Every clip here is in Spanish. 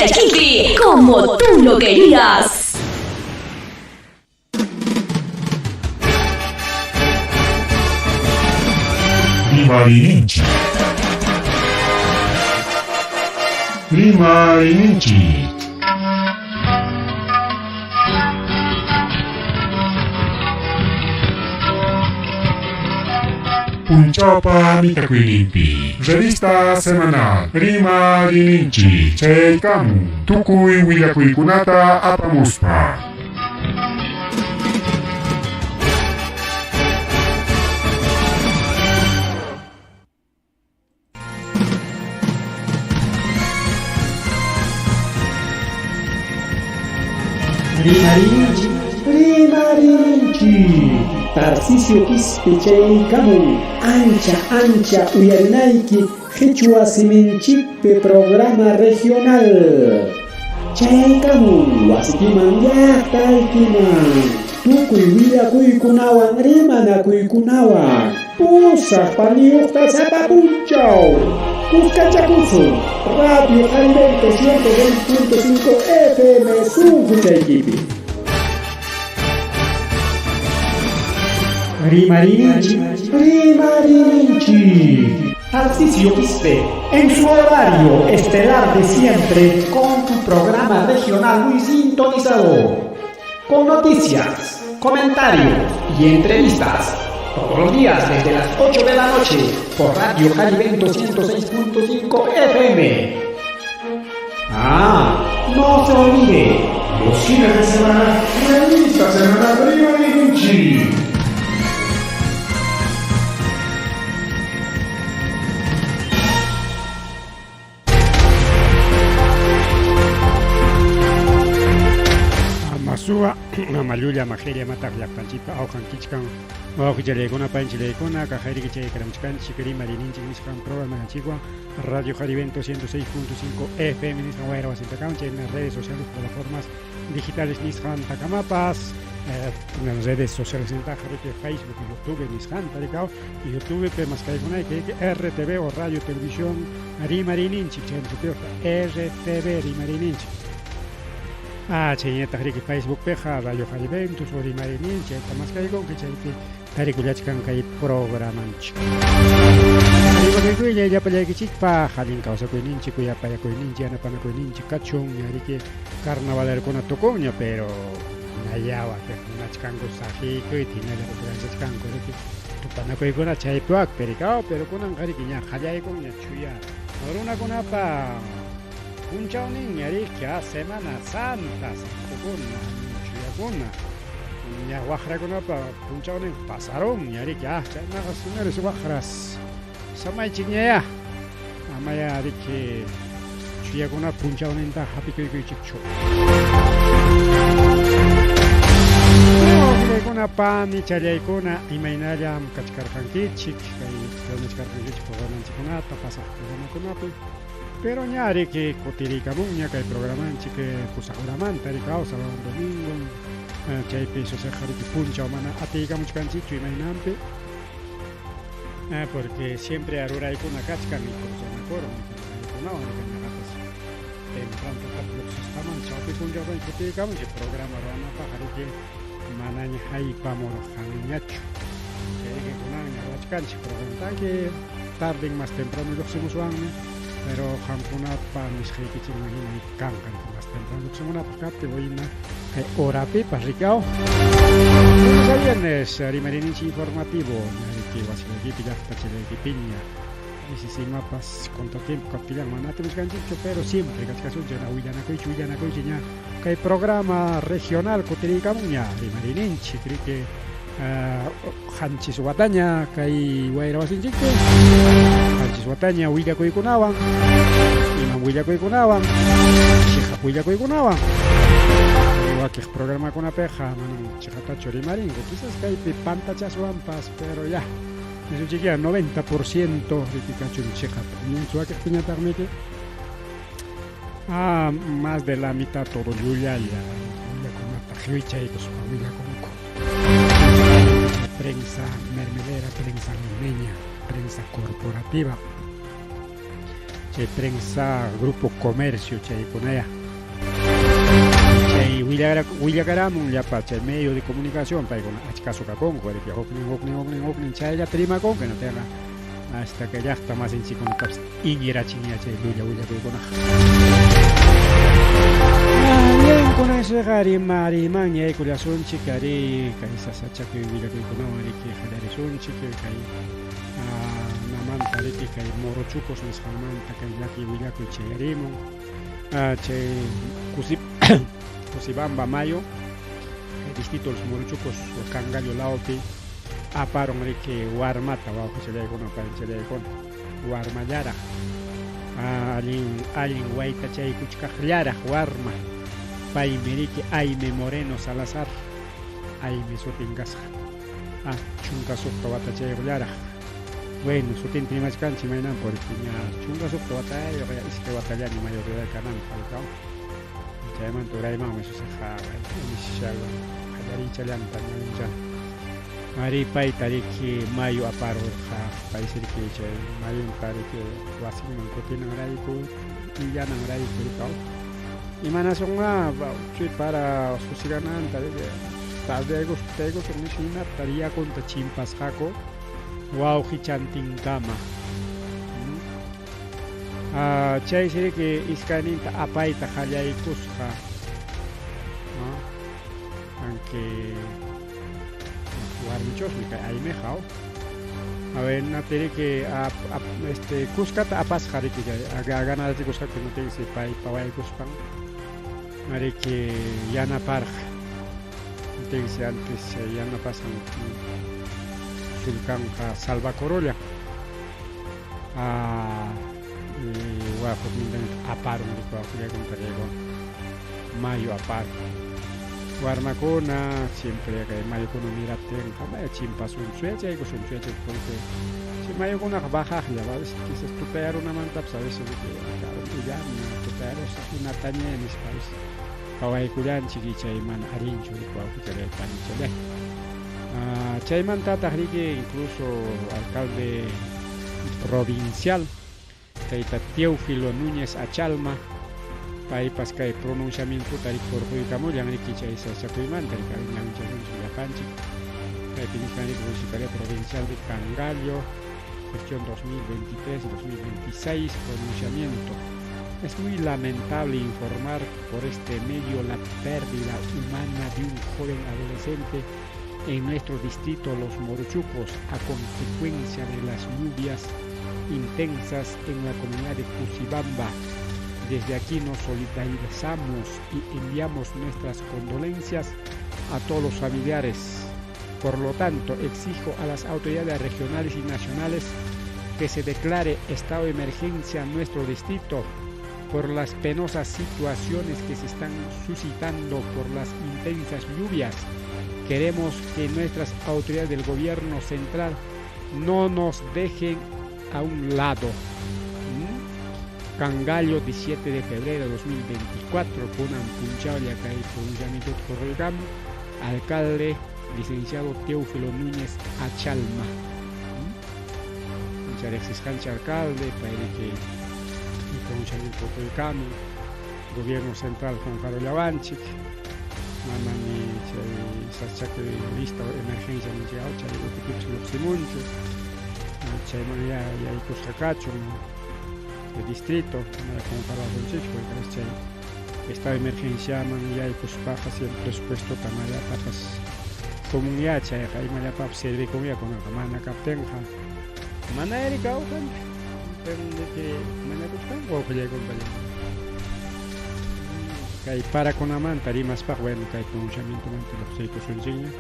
Chipi, como tú lo querías. Rimarinchi. Rimarinchi. Punchapa Mitakuilimpi. Revista semanal. Rimarinchi. Cheikamu. Tukui Willakuikunata Apamuspa. Rimarinchi, Rimarinchi, Tarcisio Quispe Camu, ancha uyarinaiki, Quechua Simenchipe programa regional. Chaykamu, Wasikiman Yaktalkiman, Tukui Willakuikunawan, Rimanakuikunawan, Pusa Paniuta Zapapunchau. Cuscachacuzo, Radio Jaribento 102.5 FM Sucuchayquipi. Rimarinchi, Rimarinchi. Tarcisio Quispe, en su horario estelar de siempre, con tu programa regional muy sintonizado, con noticias, comentarios y entrevistas. Todos los días desde las 8 de la noche por Radio Jaribento 106.5 FM. No se olvide, Los fines de semana, revista semanal Rimarinchi. Amasua, Amaluya, Majeria, Mataglia, Panchipa, Aujan Kichkan, Maujileguna, Panchileguna, Cajeriche, Kramchkan, Chikari, Marininchi, Niskan, Programa Chigua, Radio Jaribento 106.5 FM, Niskan, Guayra, Basintacamche, en las redes sociales, plataformas digitales, Niskan, Takamapas, en las redes sociales, en Facebook, YouTube, Niskan, Taricao, y YouTube, más que RTV o Radio Televisión, Rimarinchi, RTV, Rimarinchi. Chineta Riki Facebook Peja, Radio Jaribentus, o Rimarinchi, más que algo que chaite, Tariculachkan Kai Programanch. Digo, ya para que chipa, Jalin Causa Coininchi, cuya para Coininchi, Ana Pana Coininchi, Cachón, Yariki, Carnaval con Atocoña, pero Nayaba, que una chango saji, que tiene la referencia chango, tu pana con Chaipuac, Pericao, pero con Angariquina, Jayay con Yachuya, ahora una conapa. Un chaunin yarikya Semana Santa, Sakuna, Chuyakuna, Yahuajra Kunapa, un chaunin pasaron, yarikya, Chanagas, Sumeres, Wajras, Samay Chiñea, Amaya Riki, Chuyakuna, Punchaunin, Happy Chicho. Kuna pan y chalaycuna y mainaya kachkarjankichik, kay programanchikunata, pasajkunata, pero ñari que cotirikamuña que programanchi que kusakuramanta y causa domingo, chay piso se jariki puncha o mana atikamuchkanchichu y mainampe, porque siempre arura y kuna kachkan y cosa mejor, no temprano taplos estaban chaupi puncha o cotirikamuch programa rana pajariki manaña hay pamor janiñacho, que kunaña wachkanchi programa que tarde más temprano lo hacemos pero Hampuna para mis jefes imagina y cancan más temprano que una parte voy a orapi para Ricao. Buenos viernes, Rimarinchi informativo, que va a ser aquí ya está de piña. Y si sin mapas cuánto tiempo capillan manate mis ganchicho, pero siempre cascasun ya huyana coichiña que hay programa regional cotericamuña Rimarinchi creo que Hanchis Wataña kai Guayra Basinchique Hanchis Wataña Willakuikunawan Imam Willakuikunawan Shija Willakuikunawan Igual programa con apeja Manu Chijatacho Rimaringo quizás que hay pantachas wampas pero ya eso chiquilla 90% de Pikachu en Chija y en su piña tarmite más de la mitad todo Yuya ya con Atajicha y con su familia con prensa mermelera, prensa limeña, prensa corporativa. chay prensa grupo comercio chay kunaya chay willakaramun llapa chay medio de comunicación para con achkaso kakon que hoknin chay ya trima con que no tenga hasta que ya está más en chico taps ingira chinia chay willa que con bien con ese gari mari maña y corazón chicari kaisa sacha que willa que con mari que jadare son chique kai namanta riki kai morochukos nos jamanta kai yaki willa que chayarimo chay Kusibamba Mayo, distrito los Morochucos, Cangallo Laopi, aparon riki Warmata, bajo Chelegon, para Chelegon, Warmayara, Alin Guaita Chay Kuchkajlara, Warma, Paimeriki, Aime Moreno Salazar, Aime Sotingas, Chungasuk Tabata Chay Gulara. Bueno, Sotin Primas Canchi Mainan por Chungasuk Tabata, es que batalla ni mayoría del canal, Falcao. Chaman turay mang mesu sakha inisial hadari chalan tanjan mari pai tariki mayo aparo kha pai sirki chay mayo tariki wasing man kotin ngarai ko iya ngarai ko kau imana songa chui para susiganan tarde tego sumishina taria konta chimpas hako wow hichantin kama chay siri que iskanin ta apay ta khalay kusha aunque warmichos me cae ahí mejao a ver na tiri que este cusca ta apas khari que ganar de cusca que no te se pay pawai kuspan mari que yana parj te dice antes yana pasan sulkan salva corolla aparo di ko kuya kung talego mayo aparo warmakona siempre kay mayo kuno miraten kamay chimpas un sueche ko sun sueche porque si mayo kuna baja ya sabes quizás tu perro naman tap sabes que claro ya tu perro sa pinatanya ni sabes kawai kuyan chigi chayman arin churi ko kutele tan chele chayman tahriki incluso alcalde provincial Kaita Teófilo Núñez Achalma, paipas kay pronunciamiento tarik por Huicamo, yang rikicha isa sa Tuiman, tarik yang jalan sudah panci, kay Pinismani Municipalidad Provincial de Cangallo, gestión 2023-2026, pronunciamiento. Es muy lamentable informar por este medio la pérdida humana de un joven adolescente en nuestro distrito Los Morochucos a consecuencia de las lluvias intensas en la comunidad de Kusibamba. Desde aquí nos solidarizamos y enviamos nuestras condolencias a todos los familiares. Por lo tanto, exijo a las autoridades regionales y nacionales que se declare estado de emergencia en nuestro distrito por las penosas situaciones que se están suscitando por las intensas lluvias. Queremos que nuestras autoridades del gobierno central no nos dejen a un lado. Cangallo, 17 de febrero de 2024, Punan Punchable, acá el pronunciamiento corregamos, alcalde, licenciado Teófilo Núñez Achalma. Muchas gracias, alcalde, para que el pronunciamiento corregamos, gobierno central Juan Carlos Yavanchik, Mamani, Sachaque, lista de emergencia mundial, Chay, Simuncho. Chaymani ya Kusakacho, el distrito, con Carlos Chico, esta emergencia ya Kuspaja, si el presupuesto tamaya tapas comunidad, Chay, Jaimaya Pap, Sedri Comía con la Mana Captenja, Mana Erika, pero de que Mana Kuspan, o Pele con Pele. Kay para con Amanta, Rimas Paj, bueno, que hay pronunciamiento ante los Seicos Enseña.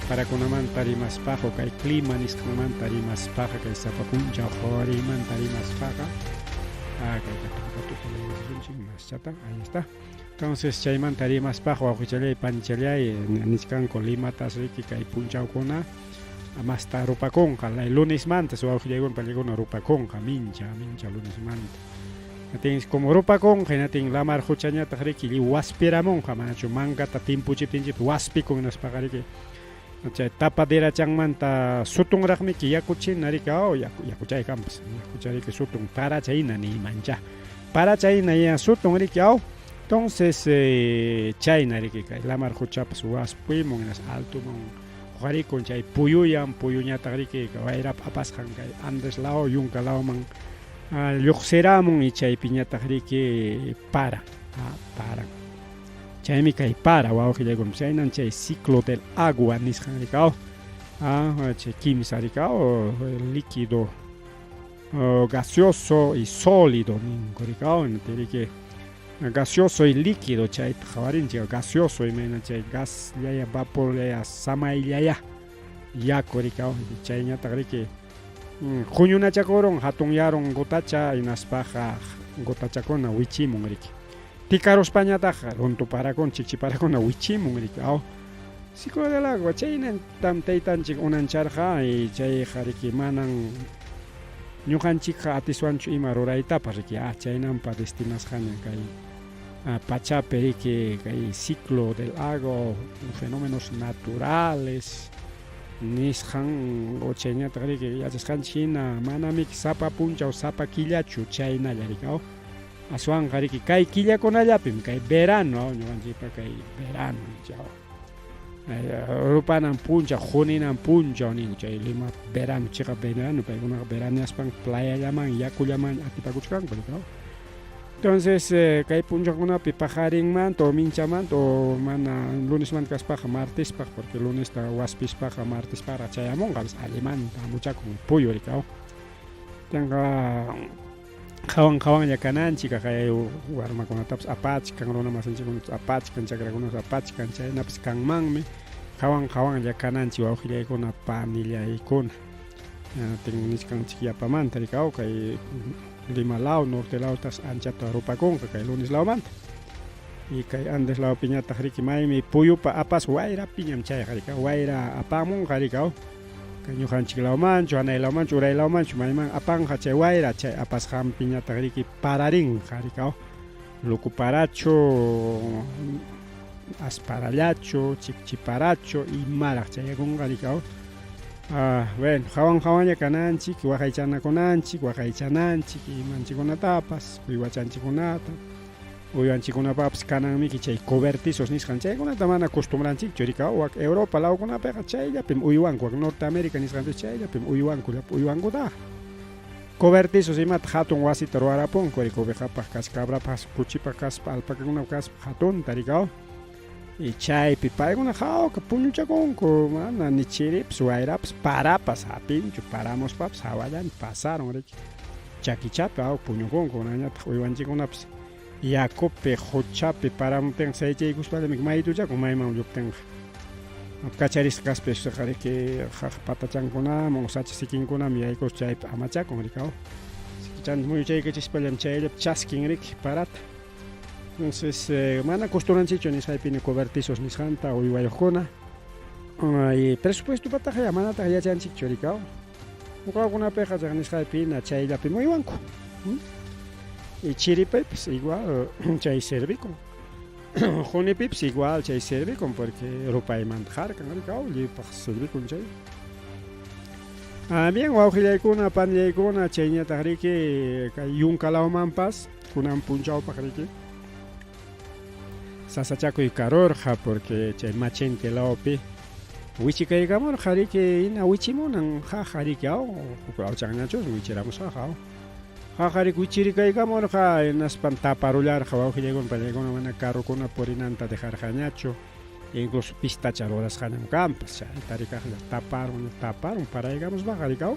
Para con aman tarimas pajo kay clima nis kaman tarimas paja kay sa papuncha horiman tarimas paja kay katu más chata ahí está. Entonces chayman tarimas pajo ajuchale panchelay niskan kolima tasriki kay puncha kona amasta rupa conja el lunes manta so ajulegon palegon rupa conja mincha lunes manta. Natin como rupa conja natin lamar huchanya tahriki li waspira monja manacho manga tatimpu chipinchip waspi con nas pagariki chay tapadera chanmanta sutunraqmi ki yakuchina rika yakuchay kampas yakuchariki sutun parachayna nimancha parachayna ya sutun rika entonces chayna riki kay lamar huchapas waspuymun inas altumun huqarikun chay puyuñataq riki wayrap apasqan kay Andes lao yunka laoman lluqsiramun y chaypiñataq riki paran chaymi kay para wawqillaykum chaynan chay ciclo del agua nisqan rika chay kimsa rika líquido gaseoso y sólido ninku rika riki gaseoso y líquido chay qawarinchik gaseoso imana chay gas llaya vapor llaya samay llaya yaku rika chayñataq riki quñunachakurun hatun yarun gotacha hinaspaqa gotachakuna wichimun riki picarospañataqa runtuparakun chikchiparakuna wichimun rika ciclo del agua chaynan taytanchik unancharqa y chayqa riki manan ñuqanchikqa atiswanchu ima ruraytapas riki chaynanpa destinasqani kay pachapi riki kay ciclo del agua fenómenos naturales nisqan chayñataq riki yachasqanchina manamik sapa puncha o sapa killachu chaynalla rika aswanqa riki kay killakunallapim kay verano ñuqanchikpa kay verano rupanan puncha juninan puncha nin chay Lima verano chiqa verano paykunaqa veraneaspan playallaman yakullaman atipakuchkanku rika entonces kay punchakunapi pajarinmanta o minchamanta o mana lunesmanta kaspaqa martespaq porque lunesta waspispaqa martespaqa chayamunqa allimanta muchakun puyu rika tanga qhawan kananchik kay warmakunatapas apachkan runa masinchikunapas apachkan chakrakunapas apachkan chaynapas kanmanmi qhawan kananchik wawqillaykuna panillaykuna nisqanchik yapamanta rika kay Lima lao norte lao tas anchata rupakunqa kay lunes laomanta y kay Andes lao piñataq riki maymi puyupa apas wayrapiñam chayqa rika wayra apamunqa rika kay ñuqanchik laumanchu hanay laumanchu uray laumanchu mayman apanqa chay wayra chay apasqan piñataq riki pararinqa rika lucuparachu asparallachu chikchiparachu imaraq chayakunqa rika bueno qhawan kananchik waqaychanakunanchik waqaychananchik imanchikunatapas uywachanchikunata uywanchikunapapas kananmiki chay cobertizos nisqan chaykunata mana acostumbranchikchu rika wak Europa lawkunapiqa chayllapim uywanku wak Norteamérica nisqanpis chayllapim uywankuta cobertizos imata hatun wasita rurarapunku rika ovejapaq kaspa cabrapas kuchipa kaspa alpacakunapas kaspa hatunta rika y chaypi paykuna hawka puñuchakunku mana ni chiripas wayrapas parapas hapinchu paramospapas hawallan pasaron riki chakichapi puñukunku ñataq uywanchikunapas yakupi huchapi paramuptinqa saychaykuspallamik maytuchakun mayman lluptinqa kacharisqa kaspishqa riki haq patachankunaman sacha sikinkunami yaykus chaypi amachakun rika sikichan muyuchaykachispallaam chayllapi chaskin riki parata entonces mana acostumbranchikchu nisqaypini cobertizos nisqanta uywayuqkuna y presupuesto pataqa manataq yachanchikchu rika ñuqakunapiqa nisqaypina chayllapi uywanku y chiripaypis igual chay servikun junipipis igual chay servikun porque rupaymanta harkan rika llipaq servikun chay bien wawqillaykuna panillaykuna chayñataq riki kay yunka lawmanpas kunan punchawpaq riki sasachakuy karurqa porque chay machenke lawpi wichikaykamurqa riki hina wichimunan qaqa riki huk awchaqñachus wichiramusqa qaqarik wichirikaykamurqa hinaspan taparullarqa wawqillaykuna panillaykuna mana carrukuna purinanta dejarqañachu incluso pistacha rurasqañam kanpas chayta rikaqlla taparun paraykamuspaqa rika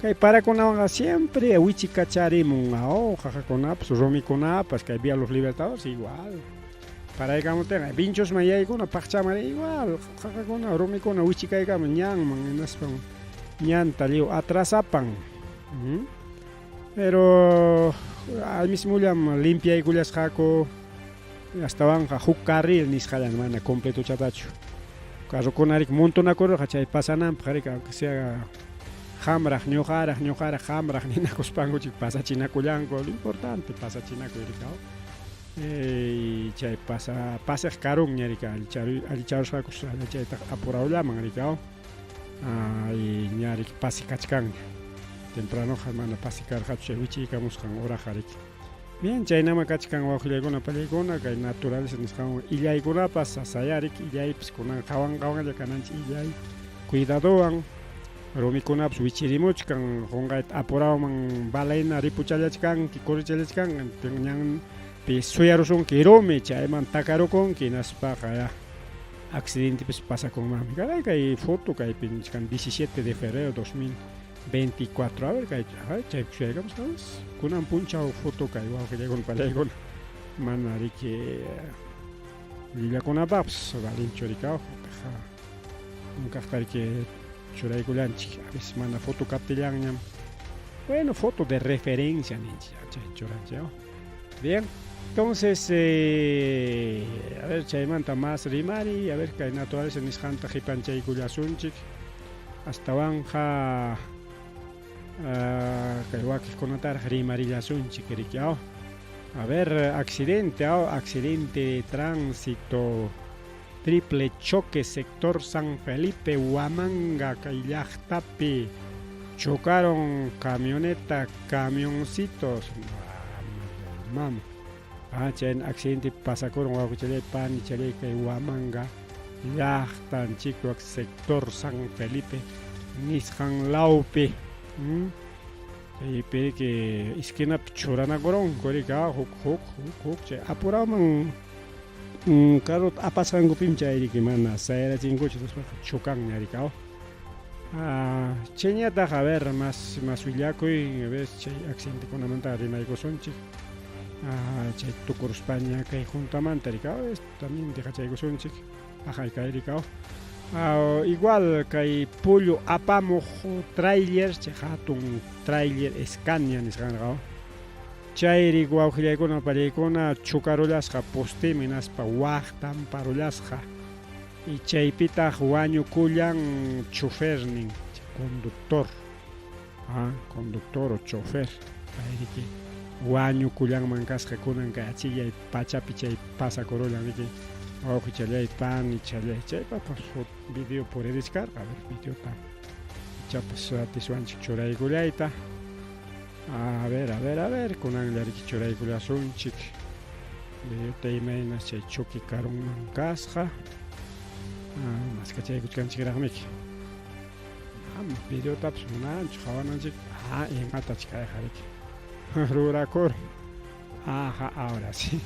kay parakunawanqa siempre wichikacharimun qaqakunapas rumikunapas kay Vía Los Libertadores igual paraykamuptinqa vinchusman yaykuna paqchaman igual qaqakuna rumikuna wichikaykamun ñanman hinaspan ñanta lliw atrasapan pero al mismollam limpiaykullasqaku astawanqa huk carril nisqallan mana completo chatachu carrukunarik montonakurqa chay pasananpaq rika aunque sea hamraq ñuqaraq hamraq ninakuspankuchik pasachinakullanku lo importante pasachinakuy rika Chay pasaj karun ñarika alicharusqakus chayta apurallaman rikao. Y ñarik pasi kachkan. Temprano mana pasi karqachu chay wichiykamusqan uraqa riki. Bien, chaynama kachkan wawqillaykuna pallaykuna kay naturales nisqan illaykunapas sasayarik illaypis kunan qhawanlla kananchik illay cuidadowan rumikunapas wichirimuchkan qunqayta apurawan balayna ripuchallachkanki kurichallachkan ñan suyarusunki rumi chayman takarukunki naspaqa ya accidentepis pasakunmanmi karay kay foto kaypi nisqan 17 de febrero 2024 a ver chaypi shuyaykamos sabes kunan punchaw foto kay wawqillaykuna pallaykuna mana riki lillakunapaqpas valinchu rikawaq hunkaqta riki churaykullanchik a veces mana foto kaptillañam bueno foto de referencia ninchik chay churanchik bien entonces a ver chaymanta más rimari a ver kay naturaleza nisqanta qipanchaykullasunchik astawan kay wakiqkunataraq rimarillasunchik riki a ver accidente de tránsito triple choque sector San Felipe Huamanga kay llaqtapi chocaron camioneta camioncitos mama chay accidente pasakuron wawqichalay pani chalay kay Huamanga llaqtanchik sector San Felipe nisqan lawpi chaypi que esquinapi churanakuron kurika huk chay apuraman carrota apasqankupim chay riki mana sayarachinkuchu chokan ñarika chayñataq a ver más willakuy a ver chay accidentekunamanta rimaykusunchik chay tukuruspaña kay juntamanta rika también dejachaykusunchik ajay kay rika igual kay pullu apamuq trailer chay hatun trailer Scania nisqanqa chayrik wawqillaykuna pallaykuna chukarullasqa postemi naspa waqtan parullasqa y chaypitaq wañukullan chofernin conductor o chofer payriki wañukullanman kasqa kunan kay achillay pachapi chay pasakurullan riki wawqichalay pani chalay chaypapas video puede descargar a ver videota chapas atiswanchik churaykullayta a ver kunanlla riki churaykullasunchik videota imaynas chay choque karunman kasqa maskachaykuchkanchikraqmiki videotapas munanchik hawananchik imatachik kayqa riki rurakur ahora sí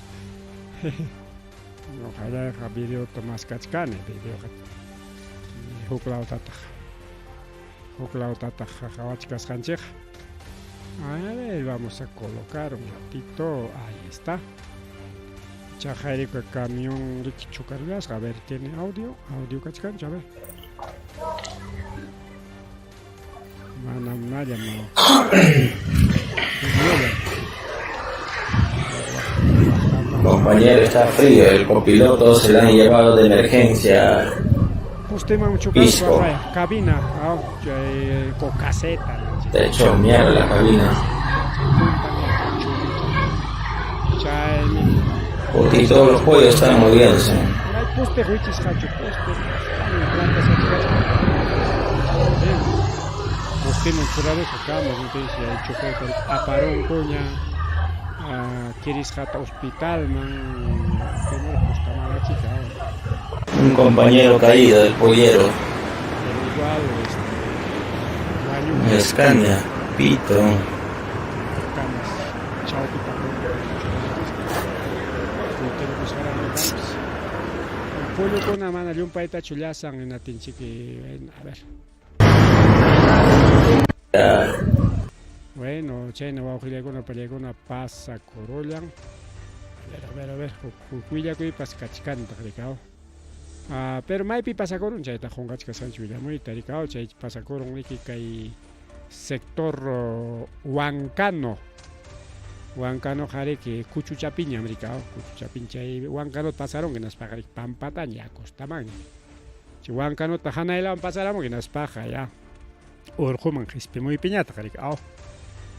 ojalá videota maskachkani videoqa huk lawtataq hawachkasqanchik a ver vamos a colocar un ratito ahí está chaqayriqa camión riki chukarullasqa a ver tiene audio kachkanchu a ver manamnalla Compañero, está frío, el copiloto se lo han llevado de emergencia. Usted me ha Pisco. cabina, con caseta. Te echó mierda la cabina. Porque todos los pollos están muriéndose. Un compañero caído del pollero. Escaña, pito. Pollo con una mano de un paita chulasan en la tinchiqui. A ver. Bueno, chayna wawqillaykuna pallaykuna pasa corollan. A ver. Hukullakuy paskachkanta rikao. Pero maypi pasakorun chayta qunqachkasqanchik willamuyta rikao chay pasakorun riki kay sector Huancano jariki Cuchuchapiñam rikao Cuchuchapin chay Huancano pasaron hinaspaqa Pampatañ ya costaman chay Huancanota hanaylawan pasaramun hinaspaqa ya urquman qispimuypiñata rikao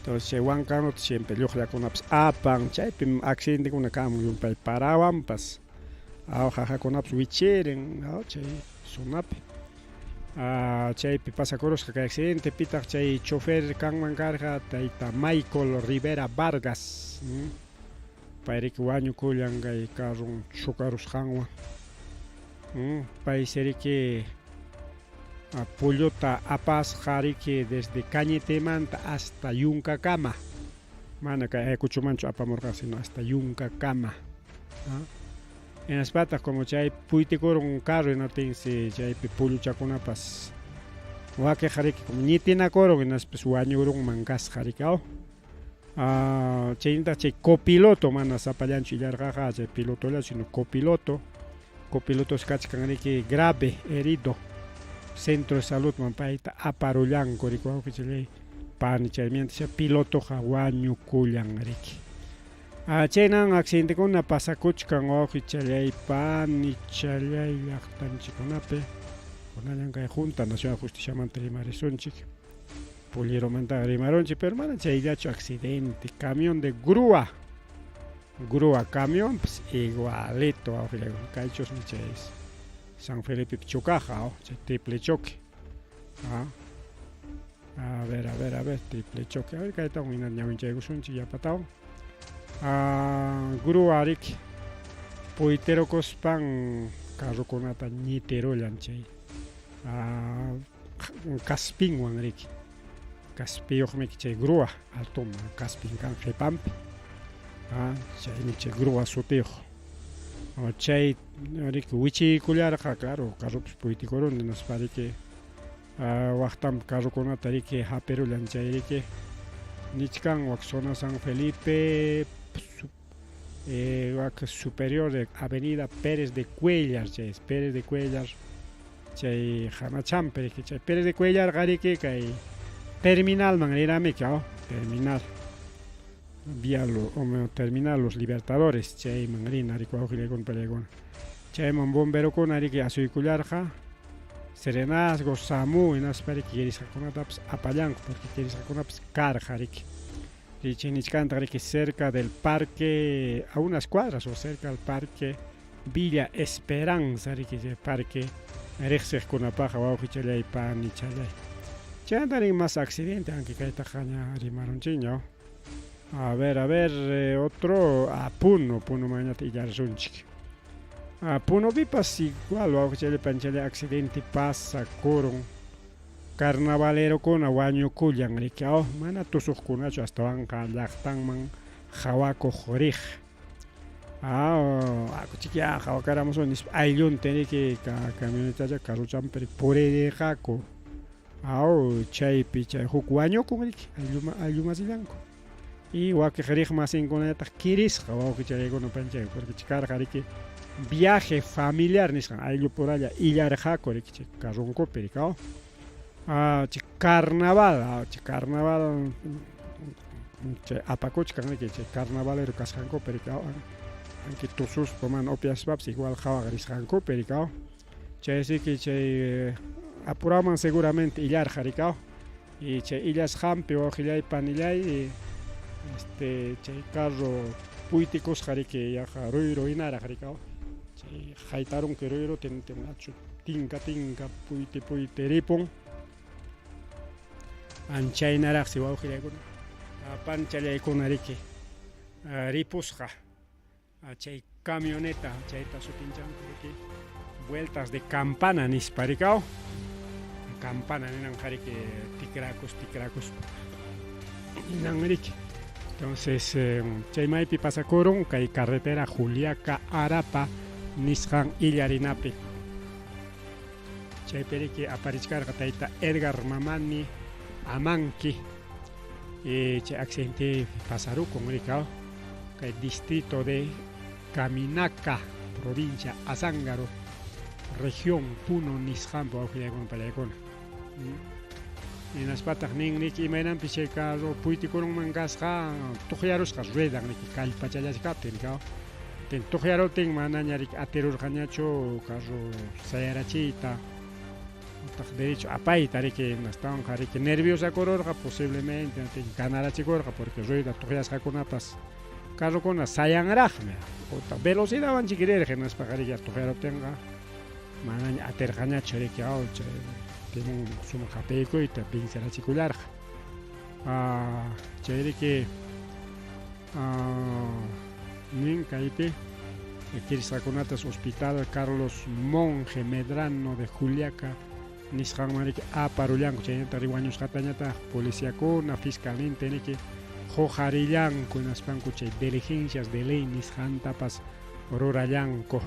Entonces chay wankanota siempre lluqllakunapas apan chaypi accidentekuna kamun yumpay parawanpas jajakunapas wichirin chay sunapi chaypi pasakurusqa kay accidente pitaq chay chofer kanman karqa tayta Michael Rivera Vargas payriki wañukullan kay carron chukarusqanwan pay seriki pullota apasqariki desde Cañetemanta hasta Yuncakama mana kay Ayacuchumanchu apamurqa sino hasta Yuncakama hinaspatas como chay puytikurun carro hinatinsi chaypi pulluchakunapas waqiqariki como ñitinakurun hinaspas wañurunman kasqariki chaynta chay copiloto mana sapallanchu illarqaqa chay pilotolla sino copilotos kachkanriki grave herido centro de salud man payta aparullanku rikwawki chay pani chaymanta pilotoqa wañukullanriki chaynan accidentekuna pasakuchkan wawqi challaypani challay llaqtanchikunapi kunallan kay Junta Nacional Justiciamanta rimarisunchik Pulliromanta rimarunchik pero mana chayllachu accidente camión de grúa camión pues igualito wawqillaykuna kaychusmi chay San Felipe Chucaja chay triple choque a ver triple choque a ver kaytawan hina ñawinchaykusunchik yapatawan grúa riki puyterocospan carrokunata ñiterollan chay Caspinwan riki Caspiyuqmiki chay grúa altuma Caspin kan qhipampi chaymi chay grúa sutiyuq chay riki wichikullarqa claro carropis puytikurun hinaspa riki waqtampi carrokunata riki haperullan chay riki nichkan wak zona San Felipe wak superior de avenida Pérez de Cuellar chay hanachampi riki chay Pérez de Cuellar riki kay terminal man riramiki terminal vía terminal Los Libertadores chayman rina riki wawqillaykuna palaykuna chayman bomberokuna riki asuykullarqa serenazgo SAMU hinaspa riki kirisqakunatapas apallanku porque kirisqakunapas karqa riki richinichkanta riki cerca del parque a unas cuadras o cerca del parque Villa Esperanza riki chay parque riqsiqkunapaqa wawqi challaypani challay chayanta rin más accidente aunque kaytaqa ña rimarunchikña a ver otro Puno mañata illarsunchik Punopipas igual wawqi chayllapan chay accidente pasa kurun carnavalerokuna wañukullan riki mana tusuqkunachu astawanqa llaqtanman hawakuq riq akuchikya hawakaramusun nispa ayllunta riki camionetalla carruchampi puririrqaku chaypi chay huk wañukun riki ayllumasillanku y wakiq riq masinkunallataq kirisqa wawqi chayaykuna panchay porque karqa riki viaje familiar nisqan ayllupuralla illarqaku riki chay carrunkupi riki chay carnaval chay apakuchkan riki chay carnavalero kasqankupi riki anki tususpa mana upiashpapas igual hawaqa risqankupi riki chaysiki chay apuraman seguramente illarqa riki y chay illashqanpi wawqillaypan illay chay carro puytikusqa riki yaqa ruyru hinaraq riki chay haytarunki ruyru nachu tinka puyti ripun chaynaraqsi wawqillaykuna panchallaykuna riki ripusqa chay camioneta chayta sutinchanta riki vueltas de campana nispa riki campana ninanqa riki tikrakus ninan riki entonces chaymaypi pasakurun kay carretera Juliaca Arapa nisqan illarinapi chaypi riki aparishkarqa tayta Edgar Mamani Amanki chay accidente pasarukun riki kay distrito de Caminaca provincia Azángaro región Puno nisqanpi wawqillaykuna palaykuna hinaspataq nin riki imaynanpi chay carro puytikurunman kasqa tuqyarusqa ruedan riki kallpachallachu kaptin riki tuqyarutin manaña riki atirurqañachu carro sayarachiyta derecho apay tariki nastawan qariki nerviosa kororqa posiblemente ganarachikorqa porque rueda tuqyasqakunapas carrokuna sayanraqmi uta velocidadwan chikirirqa naspa qariki tuqyaroptinqa manaña atirqañachu riki chay timun sumaq hap'ikuyta pinsirachikullarqa chayriki nin kaypi kirisqakunatas Hospital Carlos Monge Medrano de Juliaca nisqanmanriki aparullanku chaynata riwañusqatañataq policíakuna fiscalmente niki huqarillanku hinaspanku chay diligencias de ley nisqantapas rurallanku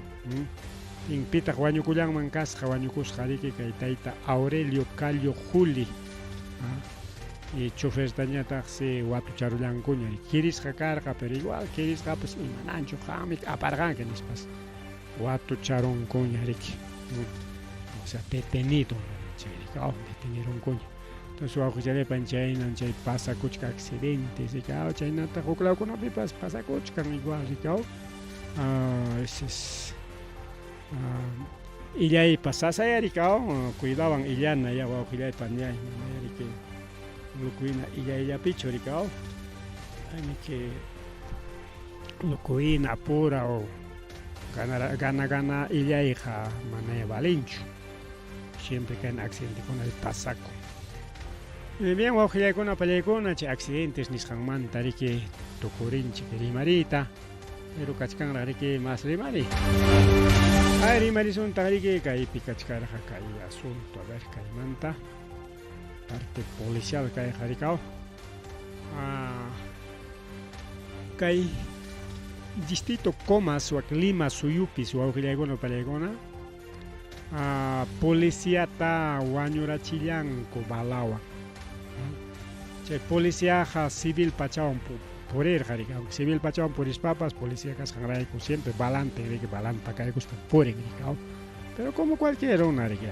pitaq wañukullanman kasqa wañukusqa riki kay tayta Aurelio Callo Juli y chofertañataqsi watucharullankuña kirisqa karqa pero igual kirisqapas imananchu qamik aparqanki nispas watucharunkuña riki o sea detenido detenirunkuña entonces wawqillaripan chaynan chay pasakuchka accidentes riki chaynata huklawkunapipas pasakuchkan igual riki ese es illaypas sasaya riki cuidaban illana ya wawqillaypan ya riki lukuina illapichu riki que lukuina apura o gana illayqa manaya valinchu siempre caen accidente con el pasaco bien wawqillaykuna pallaykuna chay accidentes nisqanmanta riki tukurinchik rimarita pero kachkanra riki mas rimari rimarisunta riki kaypi kachkarqa kay asunto a ver kaymanta parte policial kay harikao kay distrito Comas o Lima Suyupis wawqillaykuna pallaykuna policíata wañurachillanku balawan chay policíaqa civil pachawan purirqa riki civil pachawan purispapas policía kasqanrayku siempre balante riki balanta kaykuspa purin riki pero como cualquiera una riki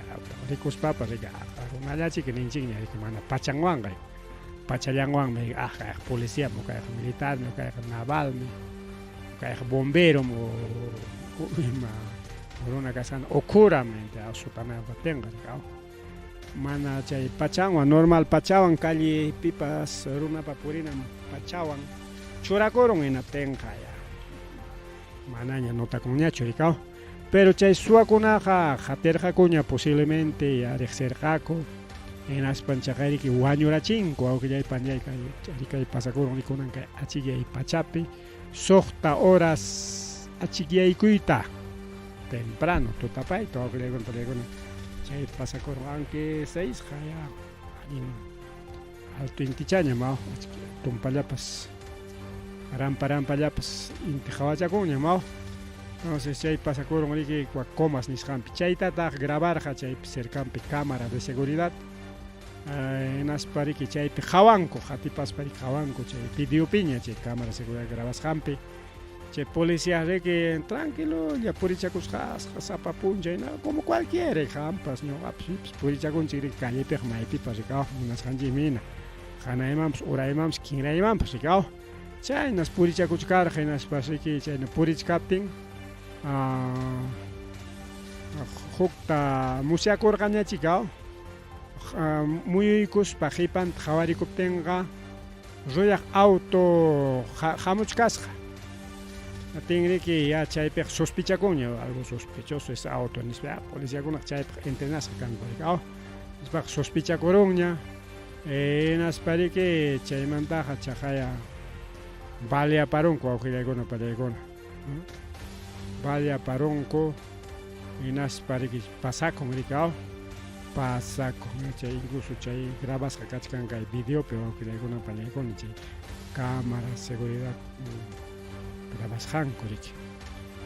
rikuspapas riki runallachik ninchikña riki mana pachanwanqa pachallanwanmi kayqa policíami kayqa militarmi kayqa navalmi kayqa bomberomi ima runa kasqana o curamente sutanapatinqa riki mana chay pachanwan normal pachawan calle pipas runapa purinan pachawan churakurun hinaptinqa ya manaña notakunñachu riki pero chay suwakunaqa hatirqakuña posiblemente ya riqsirqaku hinaspanchaqa riki wañurachinku wawqillaypan kay pasakurun rikunan kay achikyay pachapi suqta horas achikyaykuyta temprano tutapayta wawqillaykuna chay pasakurun aunque 6 ya alto intichaña tumpallapas rampallapas inti hawachakuña entonces chay pasakurun riki Comas nisqanpi chaytataq grabarqa chaypi cercanpi cámara de seguridad hinaspa riki chaypi hawanku hatipaspa riki hawanku chay videopiña chay cámara de seguridad grabasqanpi chay policía riki tranquilo ya purichakusqasqa sapapuncha como cualquiera hampas ñuqapis purichakunchik riki callepiqa maypipas riki munasqanchik mina hanaymanpas uraymanpas kinraymanpas riki chaynas purichakuchkarqa hinaspas riki chayna purichkaptin hukta musyakurqañachik muyuykuspa qhipanta hawarikuptinqa ruyaq auto hamuchkasqa tinriki ya chaypiqa sospechakuña algo sospechoso ese auto nispa policíakunaqa chaypiqa entrenasqa kanku riki nispaqa sospechakurunña hinaspa riki chaymantaqa chaqaya baleaparunku wawqillaykuna pallaykuna baleaparunku hinaspa riki pasakun riki pasakun chay incluso chay grabasqa kachkanqa videopi wawqillaykuna pallaykuna chay cámara seguridad grabasqanku riki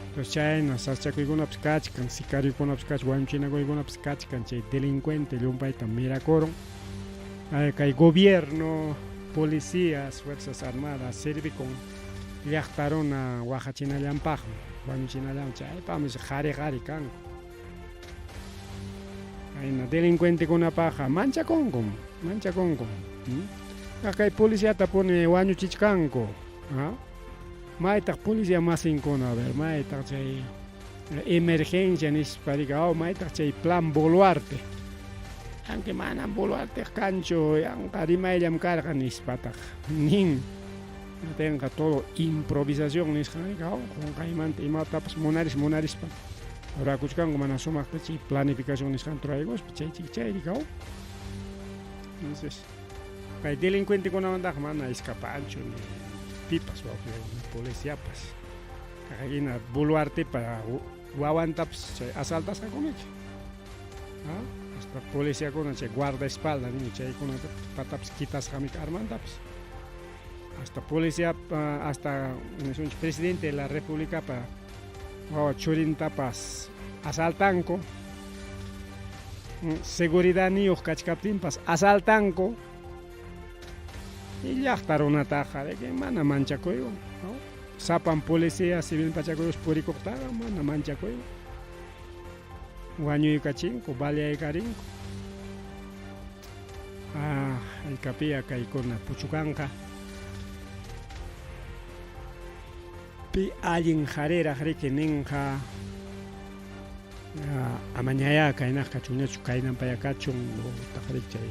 entonces chayna saschakuykunapas kachkan sicariokunapas kachkan wañuchinakuykunapas kachkan chay delincuente llumpayta mirakurun kay gobierno policías fuerzas armadas sirvi con llaqtaruna waqachinallanpaqmi wañuchinallan chaypami qari kanku ayna delincuentekunapaqa manchakunkum kay policíata puni wañuchichkanku maytaq policía masinkuna a ver maytaq chay emergencia nispa riki maytaq chay plan Boluarte aunque manan Boluarte cancho, aunque rimayllam karqa nispataj nin tenga todo improvisación nisqaqa qunqaymanta imatapas munarispa rurakuchkanku mana sumaqtachi planificación nisqan turaykuspa chayri kawan. Entonces kay delincuentekunamantaqa mana escapanchu ni pipas ni policiapas kaqina Boluartepa wawantapas chay asaltasqakunachu hasta policiakuna chay guardaespaldas ni chaykunatapas quitasqami armantapas hasta policía hasta presidente de la república pa wawa churintapas asaltanku seguridad niyuq kachkaptinpas asaltanku y llaqta runataqa de que mana manchakuywan sapan policía civil pachakuyus purikuqtaqa mana manchakuywan wañuykachinku baleaykarinku allkapiqa kaykuna puchukanqa pi allin qariraq riki ninqa amañaya kaynaq kachunñachu kaynan paya kachun taqrik chay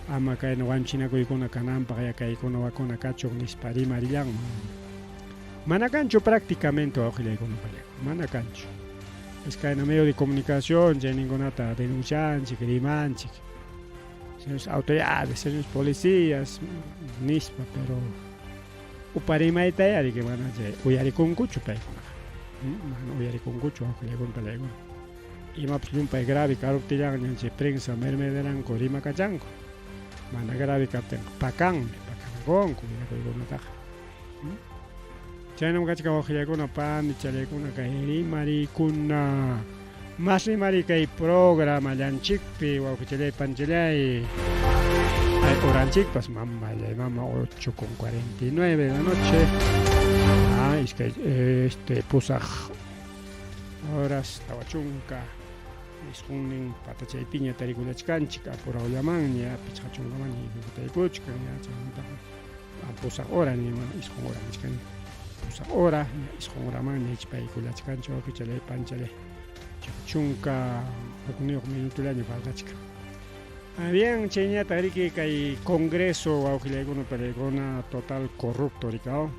ama kayna wanchinakuykuna kananpaq ya kaykuna wakuna kachun nispa rimarillan mana kanchu prácticamente wawqillaykuna mana kanchu es kayna medio de comunicación chay ninkunata denuncianchik rimanchik señores autoridades señores policías nispa pero uparimaytayari que mana chay uyarikunkuchu paykunaqa mana uyarikunkuchu wawqillaykuna imapas llumpay grave karuptillaña chay prensa mermederanku rimakachanku mana grave kaptinqa pakanakunku uyarikuykunataqa chaynam kachka wawqillaykuna pani chalaykuna kay rimarikuna mas rimari kay programa llanchikpi wawqichalay panchalay horanchikpas mama 8:49 de la noche es que pusaq horas tawachunka isqunnin patachaypiña tarikulachkanchik apurallamanña pichqachunkamanña ikutaykuchkan chaymantaqa pusaq hora nima isqun hora nichkani pusaq hora isqun horamanña ichpaykulachkanchik wawqichalay panchalay chunka hukniyuq minutulaña faltachka bien chayñata riki kay congreso wawqillaykuna palaykuna total corrupto rikao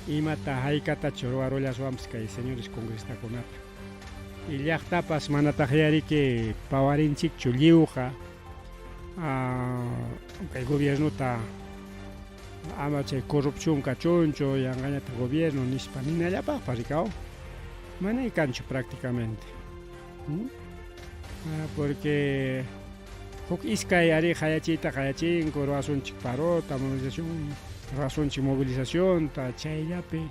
imata haykatachu ruwarullaswanpas kay señores congrestakunata y llaqtapas manataq yariki pawarinchikchu lliwqa kay gobiernuta ama chay corrupción kachunchu yanqañata gobierno nispa ninallapaqpas rikao mana kanchu prácticamente porque huk iskay ari hayachita hayachinku ruwasunchik parota movilizacionta chayllapi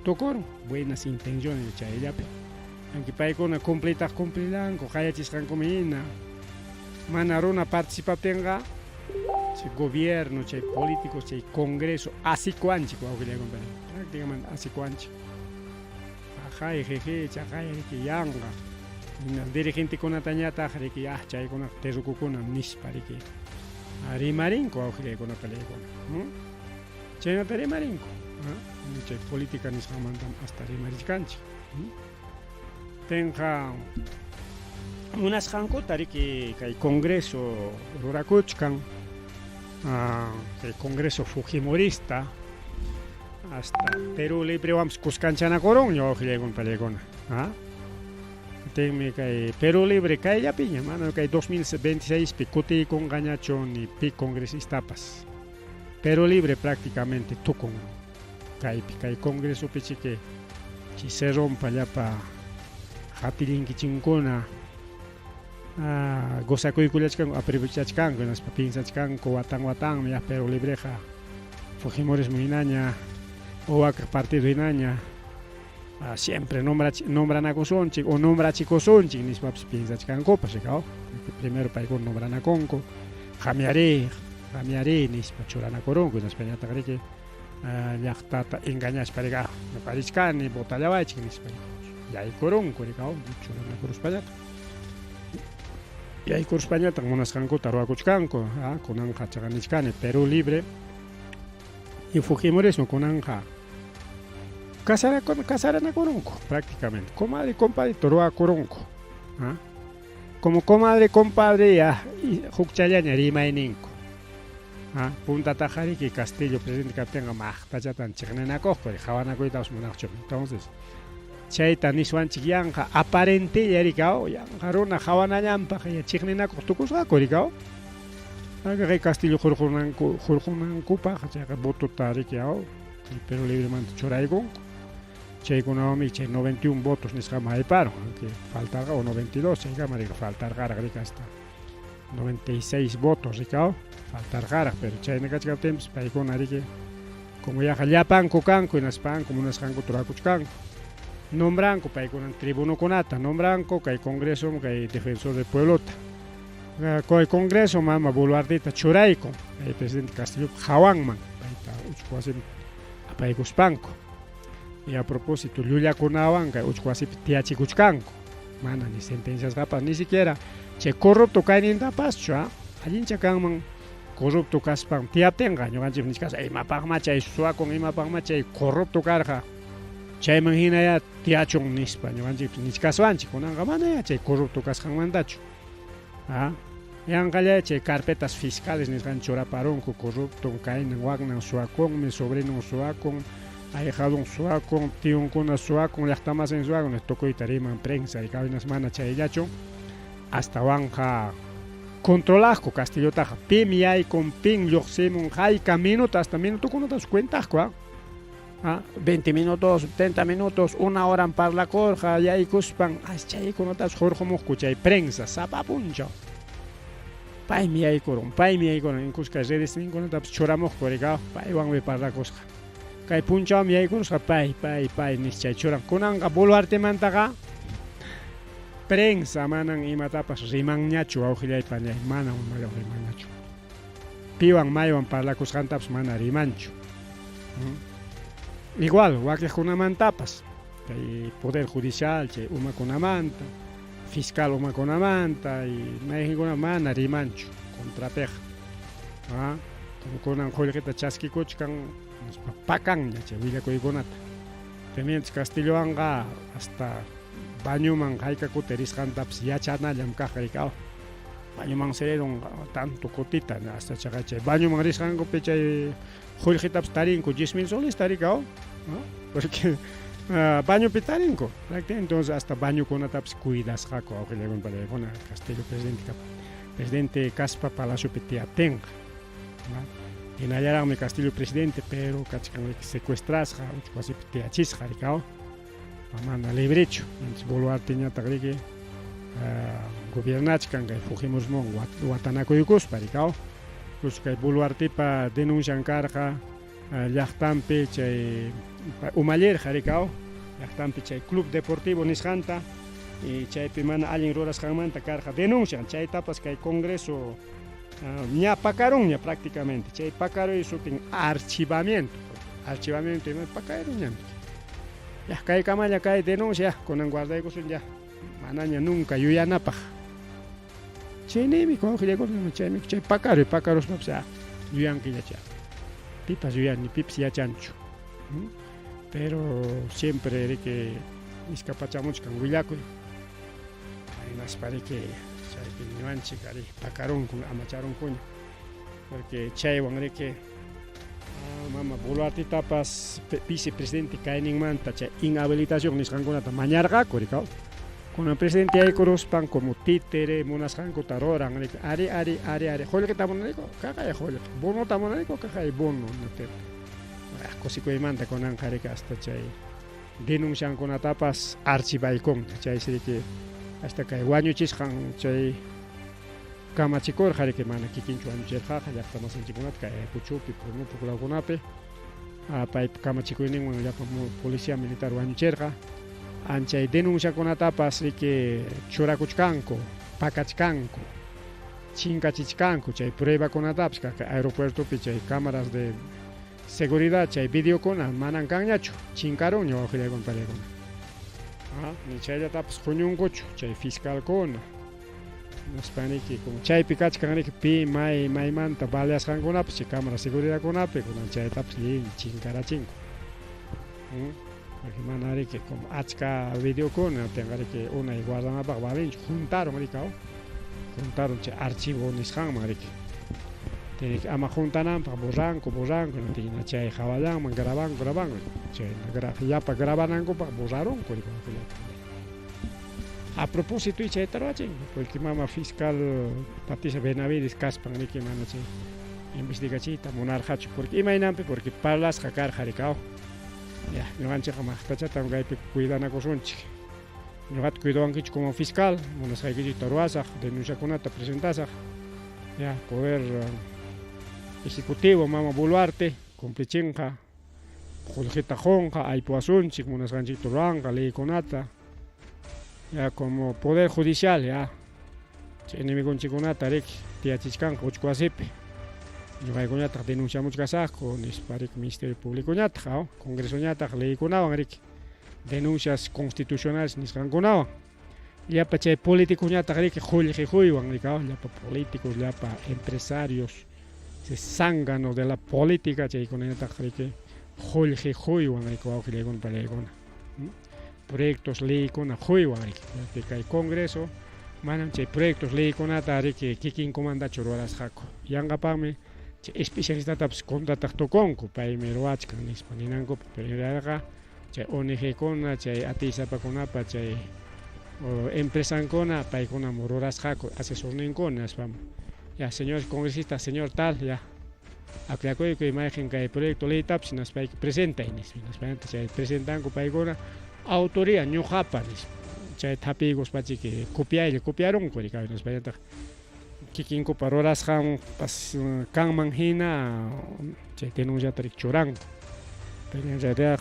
tukurun buenas intenciones chayllapi aunque paykuna cumplilanku hayachisqankumi hina mana runa participaptinqa chay gobierno chay políticos chay congreso asikuanchik wawqillaykuna prácticamente asikuanchik ajay jeje chaqay riki yanqa dirigente kunatañataq riki chaykuna terrukukuna nispa riki rimarinku wawqillaykuna palaykuna chaynata rimarinku chay política nisqanmanta hasta rimarishkanchik tenqa munasqankuta riki kay congreso rurakuchkan kay congreso fujimorista hasta Perú Librewanpas kuskanchanakurunña wawqillaykuna palaykuna tenmi kay Perú Libre kayllapiña mana kay 2026 pi kutiykunqañachu ni pi congresistas Perú Libre prácticamente tukun kaypi kay congreso pichiki chi se rompa llapa hapirinkichinkunna gozakuykullachkanku aprovechachkanku naspa pinsachkanku watan Perú Libreqa Fujimorismo hinaña owakaq partido hinaña siempre nombranakusunchik o nombrachikusunchik nispapas pinsachkankupas rikao primero paykuna nombranakunku Jamiari nispa churanakurunku nispañataq riki llaqtata engañashpa rika ñuqarishkani botallawaychik nispa yaykurunku rikao churanakuruspañataq yaykuruspañataq munasqankuta ruwakuchkanku kunanqa chaqanishkani Perú Libre y Fujimorismo kunanqa kasaranakurunku prácticamente comadre compadrito ruwakurunku como comadre, compadre, ya, Jucchayaña, Rima y Ninco. Punta Tajari, que Castillo, presidente que tenga Machtachatan, Chignenaco, y Javanacoitas Monacho. Entonces, Chaita Niswanchik Yanja, aparente, Yaricao, Yanjaruna, Javanayampa, Chignenaco, Tucusa, Coricao. Agarré Castillo, Jurjunan Cupa, Voto Tarikiao, pero libremente Choraigo. Chay con Naomi, 91 votos, Niscama y paro, que faltará, o 92, Chayama, faltar gara, hasta 96 votos, Ricao, faltar gara, pero Chay Negachica Temps, Paicon Arique, como ya Jayapan, Cocanco, y Naspan, como Nascanco, Turacuchcan, Nombranco, Paicon, Tribuno Conata, Nombranco, que hay Congreso, que hay Defensor del Pueblota. Con el Congreso, Mama Boluardita Churaico, el presidente Castillo, Jawanman, Paita, Paicuspanco. Y a propósito, Lulia Kunawanka, Uchquasi Tiachi Kuchkanko, mana ni sentencias capas, ni siquiera, che corrupto caen en tapascho, allí chacaman, corrupto caspan, tiaptenga, yo gancho ni casa, mapagmacha, suaco, mapagmacha, corrupto carga, che imagina ya tiachon nispa, yo gancho ni caswanchi, con angamana ya, che corrupto cascan mandacho, Yangaya, che carpetas fiscales, ni ganchora paronco, corrupto, caen en wagnan, suacón, mi sobrino suacón, ha dejado un suaco, tío un suaco, ya está más en suaco, nos tocó y tarima en prensa y cada unas manas chayacho, hasta Banja controlasco, Castillo Taja, pim y hay con ping, yo sé, un hay camino, hasta minuto con otras cuentas, 20 minutos, 30 minutos, 1 hora en parla corja, y hay cuspan, hasta ahí con otras jorge moscucha y prensa, sapa puncho. Pai mi hay con, en cusca redes, con otras choramos corregado, pai van a ver parla cosja. Kay puncha mi ay con pai nischay choran kunanga boluarte mantaga prensa manan y matapas riman ñachu aujilay pañay manan mayo riman ñachu piwan maywan para kus cantaps mana rimanchu igual wakle kuna mantapas kay poder judicial che uma kuna manta fiscal uma kuna manta y may kuna mana rimanchu contrapeja como con Jorge Chasquikoch kan Pacan, ya Villa Coigonata. También Castillo Anga hasta Bañuman, Haika Cuteris Cantaps, ya Chana, Yamcajaricao. Bañuman sereron tanto cotita, hasta Chagache. Bañuman Riscango, Pecha y Jorge Taps Tarinco, 10.000 soles Taricao. Porque baño pitarinco, entonces hasta baño con Taps Cuidas Jaco, aunque le con Castillo presidente Caspa Palacio Petiatenga. En allá me Castillo presidente, pero cachican secuestras, casi te achis, jaricao, manda librecho, en Boluarte ya tagrique, gobernachcan que fugimos mon, Guatanaco y Cus, paricao, pues que Boluarte pa denuncian carga, Yachtampe, Umayer, jaricao, Yachtampe, Club Deportivo Nisjanta, y Chay Pimana Alien Roras Jamanta, carga, denuncian, Chay tapas que hay congreso. Ya pacaron ya prácticamente, chay pacaro y su archivamiento y me pacaron ya cae cama ya cae denuncia con el guarda de cosas ya manaña nunca yo ya napa chay ni mi con que chay pacaros no sea yo ya que ya pipas yo ya ni pips ya chancho pero siempre de que escapachamos con Huillaco hay más para que Niwanchi cari pacaron con amacharon coño porque chay wangre que mama Boluarte tapas vicepresidente caen manta chay inhabilitación ni sangona mañarga coricao con el presidente hay corospan como títere monas hanco tarora are jole que tamon rico caca de jole bono tamon rico caca de bono no te cosico de manta con anjare que hasta chay denuncian con tapas archivaicón chay se que hasta que guaño chisjan chay kamachikor jare que mana kikinchu ancherja ya estamos en chikunat que puchupi promo popular gonape pa kamachiko ningun ya como policía militar guaño cherja anchay denuncia con atapas que chorakuchkanko pakachkanko chinkachichkanko chay prueba con ataps que aeropuerto pichay cámaras de seguridad chay video con manan kanyacho chinkaron yo ojile con palegona ni chay tapas coñun cocho chay fiscal con nos paniki como chay pikach kanrik pi mai manta baleas kan con apsi cámara seguridad con ape con chay tapas li chinkara chinko porque manari que como achka video con tengari que una igual a una juntaron maricao juntaron chay archivo nisqanman riki tiene que ama juntananpaq borranco no tiene chay hawallaman graban chay llapa grabanankupaq borraronku riki a propósito chay tarwachin porque mama fiscal Patricia Benavides kaspan riki mana chay investigachita munarqachu porque imaynanpi porque parlasqa karqa rikao ya ñuqanchikqa maqtachata kaypi cuidanakusunchik ñuqata cuidawankichu como fiscal munasqaykichikta ruwasaq denunciakunata presentasaq ya poder ejecutivo mama Boluarte cumplichinqa qulqita qunqa aypuwasunchik munasqanchikta ruwanqa leykunata ya como poder judicial ya chay enemigunchikkunata riki tiyachishkanqa uchu wasipi ñuqaykunataq denunciamuchkasaqku nispa riki Ministerio Publicoñataq Congresoñataq leykunawan riki denuncias constitucionales nisqankunawan llapa chay politikuñataq riki qullqiywan riki llapa políticos llapa empresarios zánganos de la política chaykunataq riki qullqiywan riki wawqillaykuna parillaykuna proyectos leykuna quywan riki kay Congreso manam chay proyectos leykunata riki kikinkumantachu rurasqaku yanqapaqmi chay especialistatapas contrataq tukunku paymi ruwachkan nispa ninankupi pero chay ONG-kuna chay atisapakunapa chay empresankuna paykunaman rurasqaku asesorninkuna nispaman ya señores congresistas señor tal ya aclayakuyku imagen kay proyecto leytapas naspayki presentay nispanta chay presentanku paykuna autoría ñuqapa nispa chay tapiykuspachiki copiaronku riki nispallantaq kikinkupa rurasqan kanman hina chay denunciata riki churanku pero en realidad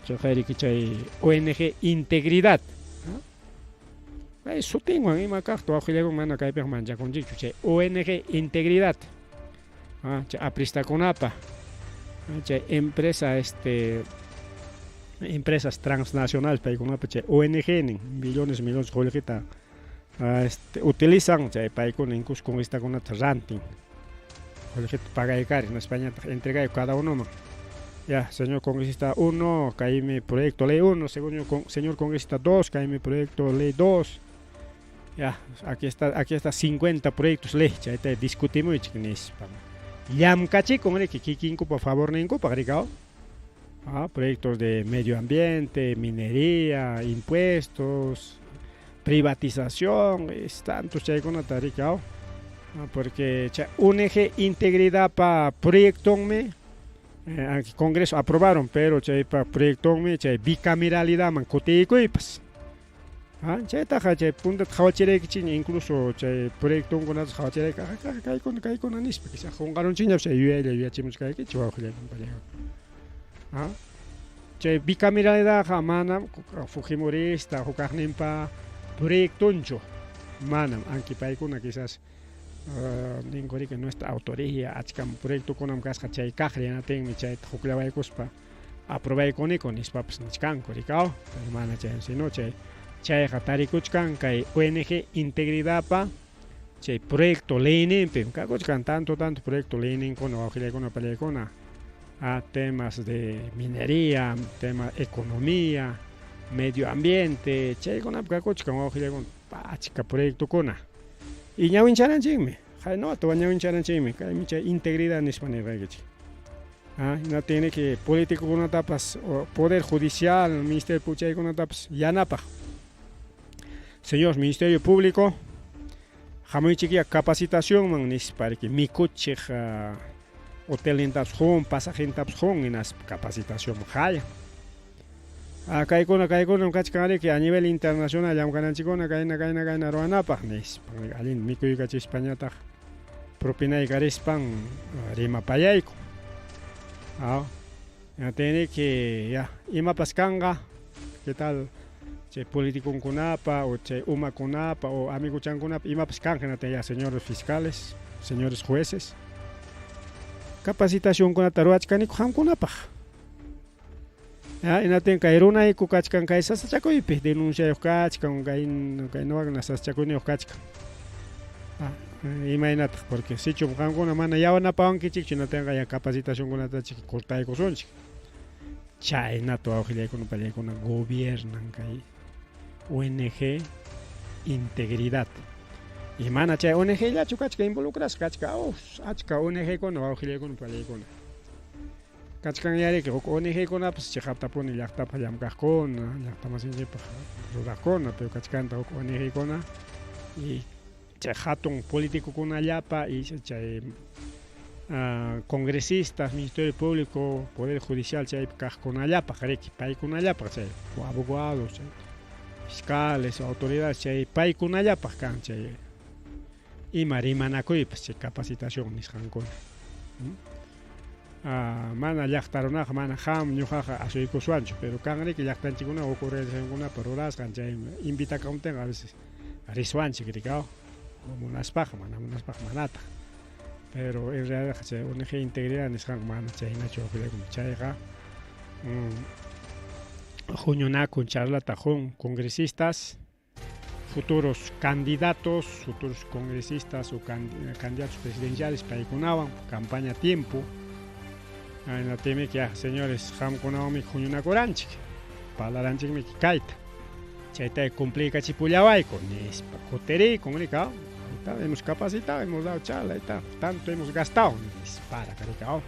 chay riki chay ONG Integridad sutinwan ima kaqta wawqillaykuna mana kaypiqa manchakunchikchu chay ONG Integridad chay apristakunapa chay empresas transnacionales paykunapa chay ONG nin millones qullqita utilizan chay paykuna incluso congresistas rantin qullqita pagaykari en España entregay cada uno ya señor congresista 1 kaymi proyecto ley 1 señor congresista 2 kaymi proyecto ley 2 ya aquí está 50 proyectos ley chayta discutimos nispa llamkachikun riki kikinkupa favor ninkupaq rikao proyectos de medio ambiente, minería, impuestos, privatización, tantos chaykunata rikao porque chay ONG Integridad pa proyectonmi Congreso aprobaron pero chay pa proyectonmi chay bicameralidad man kutiykuipas chaytaqa chay puntata qhawachiraykichik incluso chay proyectonkunata qhawachirayka kaykuna nispa quizá qunqarunchikñapas chay yuyachimuchkaykichik wawqillaykuna chay bicameralidadqa manam fujimorista hukaqninpa proyectonchu manam anki paykuna quizás ninku riki nuestra autoría achkam proyectokunam kasqa chay kaqlla yanatinmi chayta huklawaykuspa aprobaykuniku nispapas nichkanku rikao pero mana chay sino chayqa tarikuchkan kay ONG Integridadpa chay proyecto leyninpi kakuchkan tanto proyecto leyninkuna wawqillaykuna parillaykuna temas de minería, temas de economía, medio ambiente, chaykunapa kakuchkan wawqillaykuna achka proyectokuna y ñawincharanchikmi haynota ñawincharanchikmi kaymi chay integridad nispa nirqaykichik no tiene que políticokunatapas poder judicial ministerio chaykunatapas yanapaq señor Ministerio Público hamuychikya capacitación man nispa riki mikuchik hotelintapas qun pasajentas qun inas capacitación haya kaykuna kachkan riki a nivel internacional llamkananchikuna kayna ruwanapaq nispa allin mikuykachishpañataq propinayqa rispan rimapayayku tiene que ya imapas kanqa qué tal chay politikunkunapa o chay umakunapa o amiguchankunapa imapas kanqa ya señores fiscales señores jueces capacitacionkunata ruwachkaniku qamkunapaq inatin kay runayku kachkan kay sasachakuypi denunciayuq kachkan kaynawaqna sasachakuyniyuq kachkan imaynataq porque sichum qankuna mana yawanapawankichikchu inatinqa ya capacitacionkunata cortaykusunchik chaynata wawqillaykuna parillaykuna gobiernan kay ONG Integridad Y mana chay ONG llachu kachka involucras kachka achka ONG kuna awjillikuna palliykuna. Kachkan yariki huk ONG kunapas chiqaptapuni llaqtapa llamkaqkuna, llaqta masinchikpaq ruraqkuna, pero kachkanta huk ONG kuna y chay hatun politikukunallapa y chay congresistas, Ministerio Público, Poder Judicial chay kaqkunallapa riki paykunallapa chay abogados, chay fiscales, autoridades chay paykunallapa kan chay ima rimanakuypas chay capacitación nisqankuna. Mana llaqtarunaqa mana ham ñuqaqa asuykuswanchu, pero kan riki llaqtanchikkuna huk organizacionkunapas rurasqan chay invitakamuptinqa a veces riswanchik rikaw munaspaqa mana munaspaqa manata. Pero en realidad chay ONG integridad nisqanqa mana chaynachu awqillaykuna chayqa huñunakun charlata huk congresistas, futuros candidatos, futuros congresistas o candidatos presidenciales paykunawan campaña tiempo. Natimi que señores hamkunawmi huñunakuranchik, parlaranchikmi kayta. Chayta complicachipullawayku nispa kutirikun rikaw. Hemos capacitado, hemos dado charla, tanto hemos gastado, para caricao.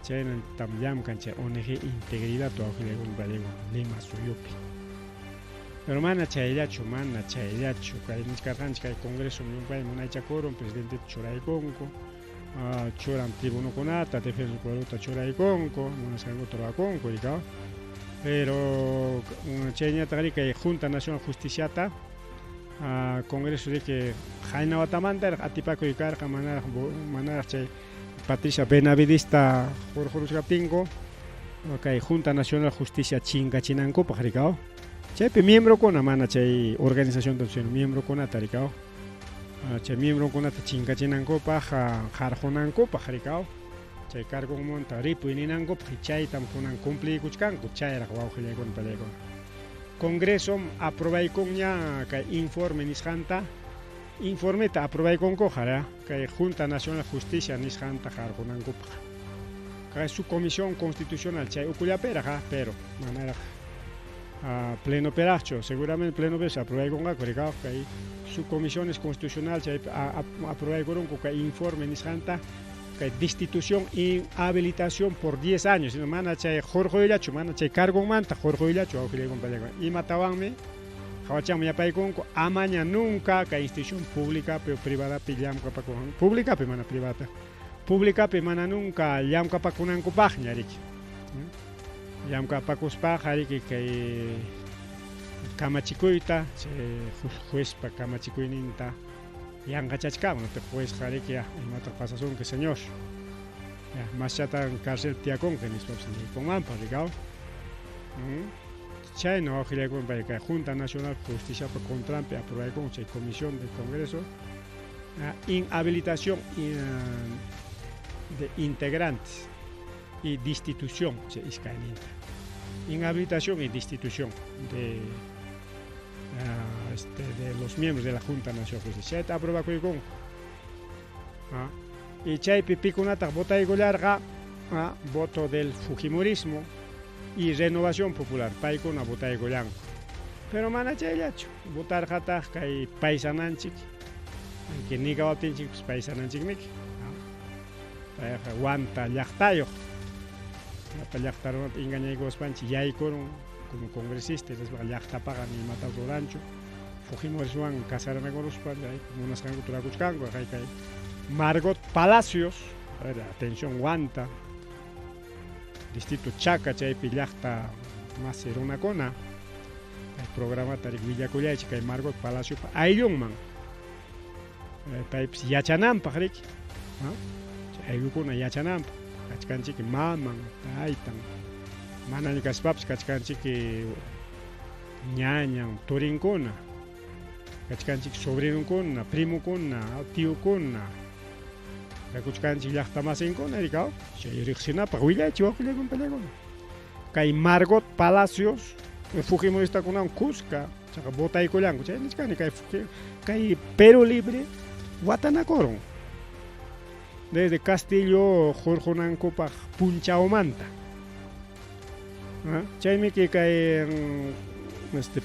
Chayna también chay ONG integridad tu awjillikuna palliykun Lima suyupi. Pero mana chayllachu, kay nisqarqanchik kay congreso ñuqay munaychakurun presidente churaykunku, churan tribunukunata, defensa del puebluta churaykunku, munasqankuta ruwakunku rikaw. Pero chayñataq riki kay Junta Nacional Justiciata Congreso de que Jaina Batamanta atipakuy karqa manaraq chay Patricia Benavidista Jorjurusqaptinko kay Junta Nacional Justicia chinkachinankupaq rikaw. Chaypi miembrokuna mana chay organización de miembrokunata rikaw. Chay miembrokunata chinkachinankupaq qarqunankupaq rikaw. Chay cargonmunta ripuy ninankupaq chaytam kunan cumplikuchkanku chayraq wawqillaykuna pallaykuna. Congreso aprobaykunña kay informe nisqanta informeta aprobaykunku qara kay Junta Nacional Justicia nisqanta qarqunankupaq. Kay su comisión constitucional chay ukullapiraq pero manaraq pleno peraqchu seguramente pleno vez aprobaykunqaku rikaw kay su comisiones constitucional chay aprobaykurunku kay informe nisqanta kay destitución y habilitación por 10 años, sino mana chay jorjoyllachu, mana chay cargonmanta jorjoyllachu awqillaykuna pallaykuna. Imatawanmi qhawachanmi yapaykunku amaña nunca kay institución públicapi o privadapi llamkapakunan, públicapi mana privada, públicapi mana nunca llamkapakunankupaqña riki. Llamkapakuspaq riki kay kamachikuyta, juezpa kamachikuyninta yanqachachkaman juez qariki imataq pasasunki señor más chatan cárcel tiyakunki nispapas niykunmanpas rikaw. Chayna awqillaykuna pay Junta Nacional Justiciapa contrampi aprobaykunku chay comisión del Congreso inhabilitación de integrantes y destitución chay iskayninta. Inhabilitación y destitución de los miembros de la Junta Nacional Justicia. Chayta aprobakuykunku. Y chaypi pikunataq votaykullarqa voto del Fujimorismo y Renovación Popular paykuna votaykullanku. Pero mana chayllachu votarqataq kay paysananchik que niqawaptinchikpas paysananchikmiki. Payqa wanta llaqtayuq. Llaqtarunata engañaykuspanchik yaykurun como congresistas llaqtapaqa nimata ruranchu. Fujimoriswan kasaranakuruspa munasqanku turakuchkanku kay Margot Palacios, atención wanta distrito Chaca chaypi llaqta mas runakuna kay programata willakullaychik kay Margot Palacios ayllunman paypis yachananpaq riki ayllukuna yachananpaq kachkanchik maman taytan manani kaspapas kachkanchik ñañan turinkuna kachkanchik sobrinunkuna primukuna tiyukuna kuchkanchik llaqta masinkuna rikaw chay riqsinapaq willaychik wawqillaykuna pallaykuna kay Margot Palacios Fujimoristakunawan kuska chaqa votaykullanku chay niskani kay Perú Libre watanakurun desde Castillo Jorjonankupaq Punchaumanta chaymi kay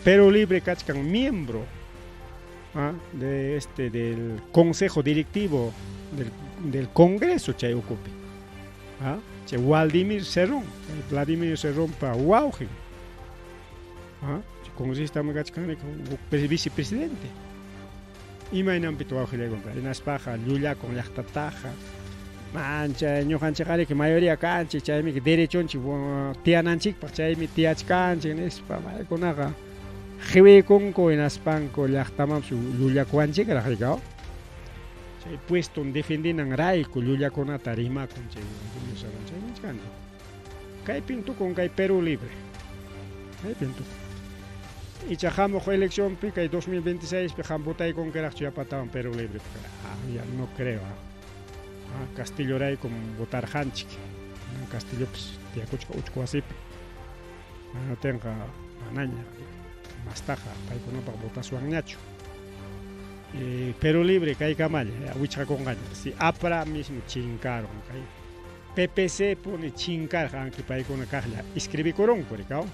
Perú Libre kachkan miembro del consejo directivo del Congreso chay ocupi. Chay Vladimir Cerrón pa Wauji. Congresista me gachkani vicepresidente. Imaynam pitu Wauji legonta. Inaspaja Llulla con llaqtataja. Mancha ñuqanchikari que mayoría kanchik chaymi que derechonchik tiyananchikpaq chaymi tiyachkanchik nispa maykunaqa qhiwikunku hinaspanku llaqtamanpas llullakuanchikraq rikaw chay puesto defendinan rayku llullakunata rimakun chay chay nichkanchik kaypin tukun kay Perú Libre kaypin tukun icha hamuq eleccionpi kay 2026 pi hamputaykunkirak chuyapatawan Perú Libre ya no creo Castillo Ray con votar hanchik Castillo pues tiakuchka uchkuwasipi no tenga manaña mastaja paykunapak votacionñachu Perú Libre kay kamalla wichqakunqaña si APRA mismo chinkaron kay PPC pone chinkarqanki paykuna kaqlla escribikurunku rikaw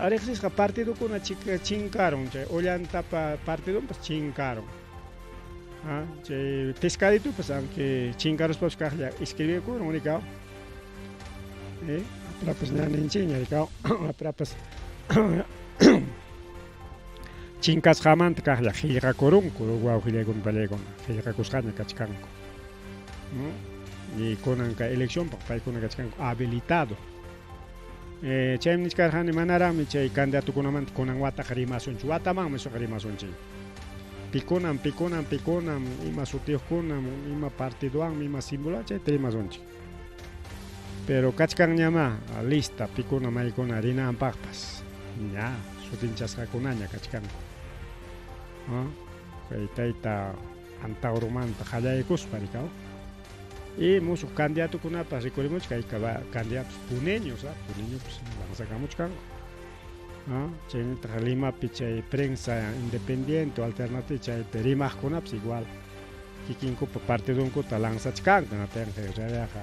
ariqsisqa partidokuna chinkaron chay ollantapa partidonpas chinkaron chay pescadito pues aunque chinkarospas kaqlla escribikurun rikaw aprapas ñaninchikña rikaw aprapas chinkasqamanta kaqlla qillqakurunku wawqillaykunpallaykunqa qillqakusqaña kachkanku y kunanqa eleccionpaq paykuna kachkanku habilitado chaymi niskarqani manarami chay candidatukunamanta kunan wataqa rimasunchu watamanmi suq rimasunchik pikunan ima sutiuqkunan ima partidowanmi ima símbolo chayta rimasunchik pero kachkanñama lista pikuna maykuna rinanpaqpas ña sutinchasqakunaña kachkanku kay tayta Antaurumanta qallaykuspa rikaw y musuq candidatukunapas rikurimuchka kay candidatos puneños puneños lanzakamuchkanku chaynita Limapi chay prensa independiente o alternativa chaypi rimaqkunapas igual kikinkupa partidunkuta lanzachkanku natinqa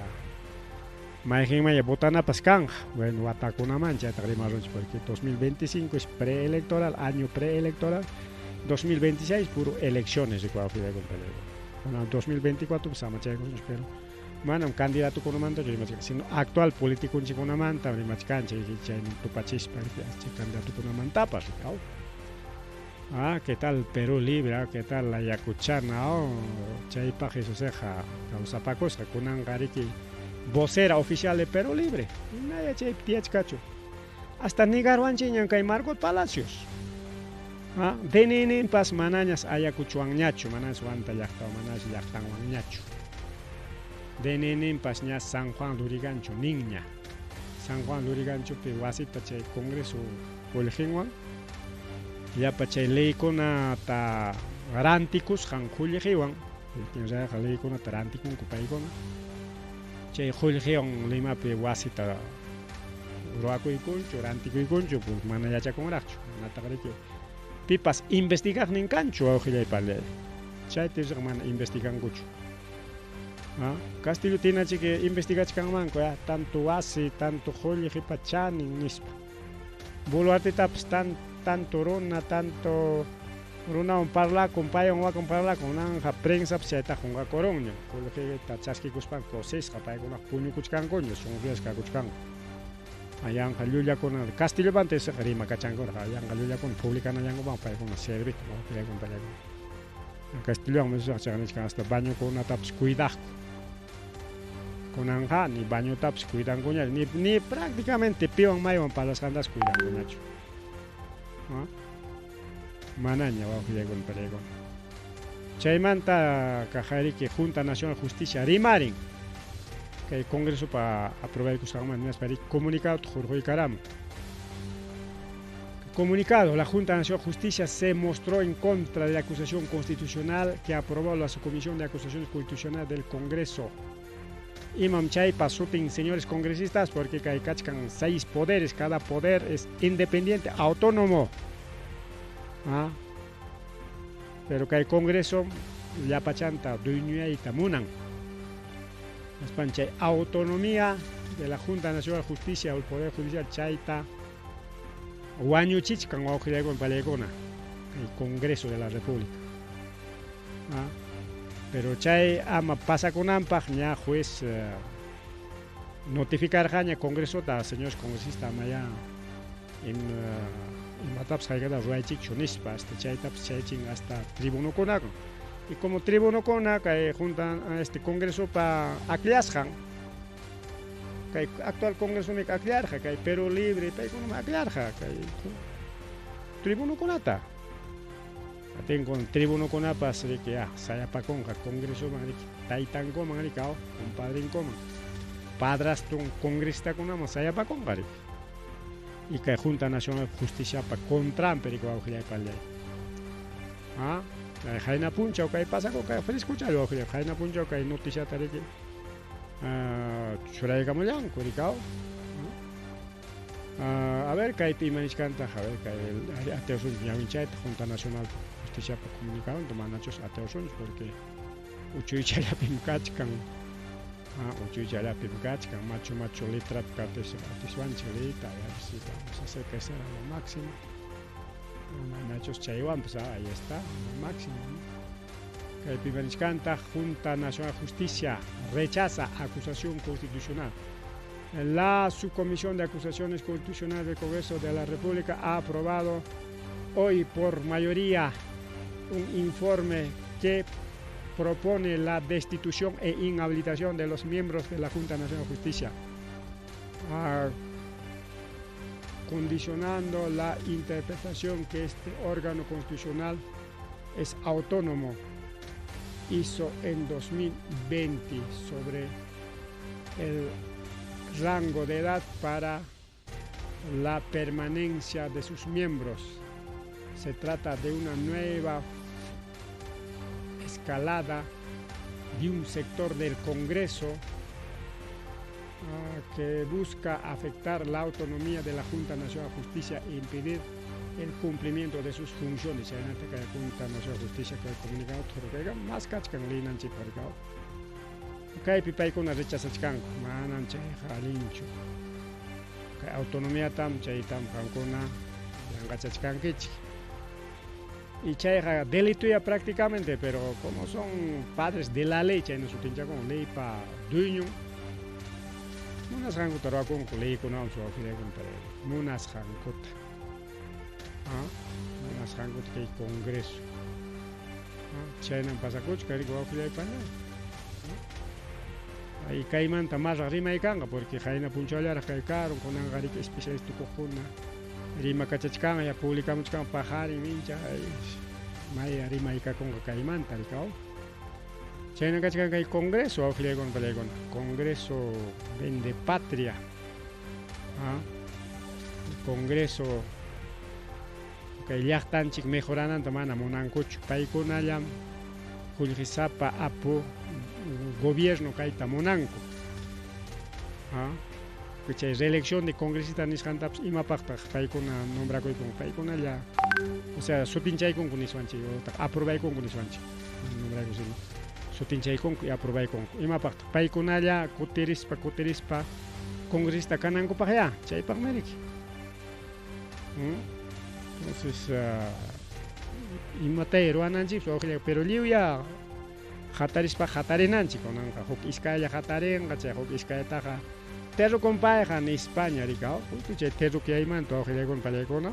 mayjinmaya votanapas kanja bueno watakunaman chayta rimarunchik porque 2025 es preelectoral año preelectoral 2026 puro elecciones bueno 2024 pues amachaykunchik pero manam candidato kunamanta sino actual político kunamanta rimachkancha chay tupachispa chay candidato kunamantapas ¿qué tal Perú Libre? ¿Qué tal la Ayacuchana? Chaypa Jesuseja Causapacosca kunangariki vocera oficial de Perú Libre naya chay tiachkachu hasta Nigarwanchiñan kay Margot Palacios deninin pas manañas Ayacuchuanñachu manañas wanta llaqtaw manañas llaqtanwanñachu deninin pas ña San Juan Lurigancho niña San Juan Lurigancho pi wasita chay congreso Puljinwan yapa chay leykunata rantikusqan qulliqiwan leykunata rantikunku paykuna chay qulliqiwan Limapi wasita ruwakuykunchu rantikuykunchu pues mana yachakunraqchu manataqriki pipas investigaqnin kanchu wawqillaypallay chaytiqa mana investigankuchu Castillo tinachi que investigachkanmanku tanto wasi tanto qulliqipa chanin nispa Boluartetapas tanto runawan parlakun paywan wakan parlakun nanja prensapas chayta qunqakurunña qulliqita chaskikuspanku kusisqa paykunaq puñukuchkankuña sonriasqakuchkanku yanqa llullakuna Castillomanta rima kachankurqa yanqa llullakuna publicanayankuman paykuna serviqku wawqilaykunpallaykuna Castillowan misaqchaqnishkan hasta bañukunatapas cuidaqku kunanja ni bañotapas cuidankuña ni prácticamente piwan maywan palasqantas cuidankuñachu manaña wawqillaykunpallaykuna chaymanta kaqariki Junta Nacional de Justicia rimarin kay Congreso pa aprobarkusqanman nisparik comunicado hurquykaramo comunicado la Junta Nacional de Justicia se mostró en contra de la acusación constitucional que aprobó la Subcomisión de Acusaciones Constitucionales del Congreso imam chaypa sutin señores congresistas porque kay kachkan 6 poderes cada poder es independiente autónomo pero kay Congreso llapachanta duñuyayta munan chay autonomía de la Junta Nacional de Justicia o el Poder Judicial chayta wañuchichkan wawqillaykunpallaykuna el Congreso de la República. Pero chay ama pasa con ampaj ya juez notificar el Congreso da señores congresistas maya en mataps haigada ruaichik chunispa hasta chay taps chaychin hasta tribuno conaco. Y como tribuno conaco juntan a este Congreso para acliasjan que actual Congreso me acliarja que Perú libre pa con acliarja que tribuno conata tengo un tribuno con apas de que saya pa conja Congreso mangari taitan ko mangari kao compadre ko padrastro congresista con ama saya pa congari y que Junta Nacional de Justicia pa contra perico auxilia palle jaina puncha o que pasa con que feliz escuchar auxilia jaina puncha o que noticia tareke churai kamoyan kurikao a ver que hay pimanis canta a ver que ateosun yavinchay Junta Nacional de Justicia para comunicar toma nachos ateosun porque uchuy chala pimkachkan uchuy pimkachkan macho letra kates atiswan chelita y así vamos a hacer que sea lo máximo nachos chaywan pues ahí está lo máximo, ¿no? Que hay pimanis canta Junta Nacional de Justicia rechaza acusación constitucional. La Subcomisión de Acusaciones Constitucionales del Congreso de la República ha aprobado hoy por mayoría un informe que propone la destitución e inhabilitación de los miembros de la Junta Nacional de Justicia, condicionando la interpretación que este órgano constitucional es autónomo. Hizo en 2020 sobre el rango de edad para la permanencia de sus miembros. Se trata de una nueva escalada de un sector del Congreso que busca afectar la autonomía de la Junta Nacional de Justicia e impedir el cumplimiento de sus funciones. En la Junta Nacional de Justicia que ha comunicado que más cachcan linan chiparicao. Kay pipaykuna rechazachkanku manan chay halinchu kay autonomía tam chay tam kankuna yanqachachkankichik y chay delituya prácticamente, pero como son padres de la ley chay nusutincha con ley pa dueño munas hanku tarawakun ley kuna su afirekun tare munas hankut munas hankut kay Congreso chay nan pasakuch kay go afirek pana y caimanta más rima y canga porque jaina punchalar caikaron con un garic especialista cojuna rima cachachcanga ya publicamos can pajar y mincha maya rima y con caimanta el cao china cachcan que Congreso auxilia con pelegón Congreso vende patria Congreso que ya están chic mejorando tamana monancoch paiconayam Julgisapa apo gobierno kaita monanco que reelección de congresistas nishantaps imapaqta paykuna nombra koykun paykuna ya o sea sutinchaykun kuniswanchi aprobaykun kuniswanchi nombra kusini sutinchaykun y aprobaykun imapaqta paykuna ya kutirispa congresista kananku paqya chaypaq meriki entonces imatay ruananchik pero liuya hatarispa hatarinanchik konanqa huk iskaya hatarinqa chay huk iskayataqa terru compayqa en España rikao chay terru kaymantu awqillaykuna pallaykuna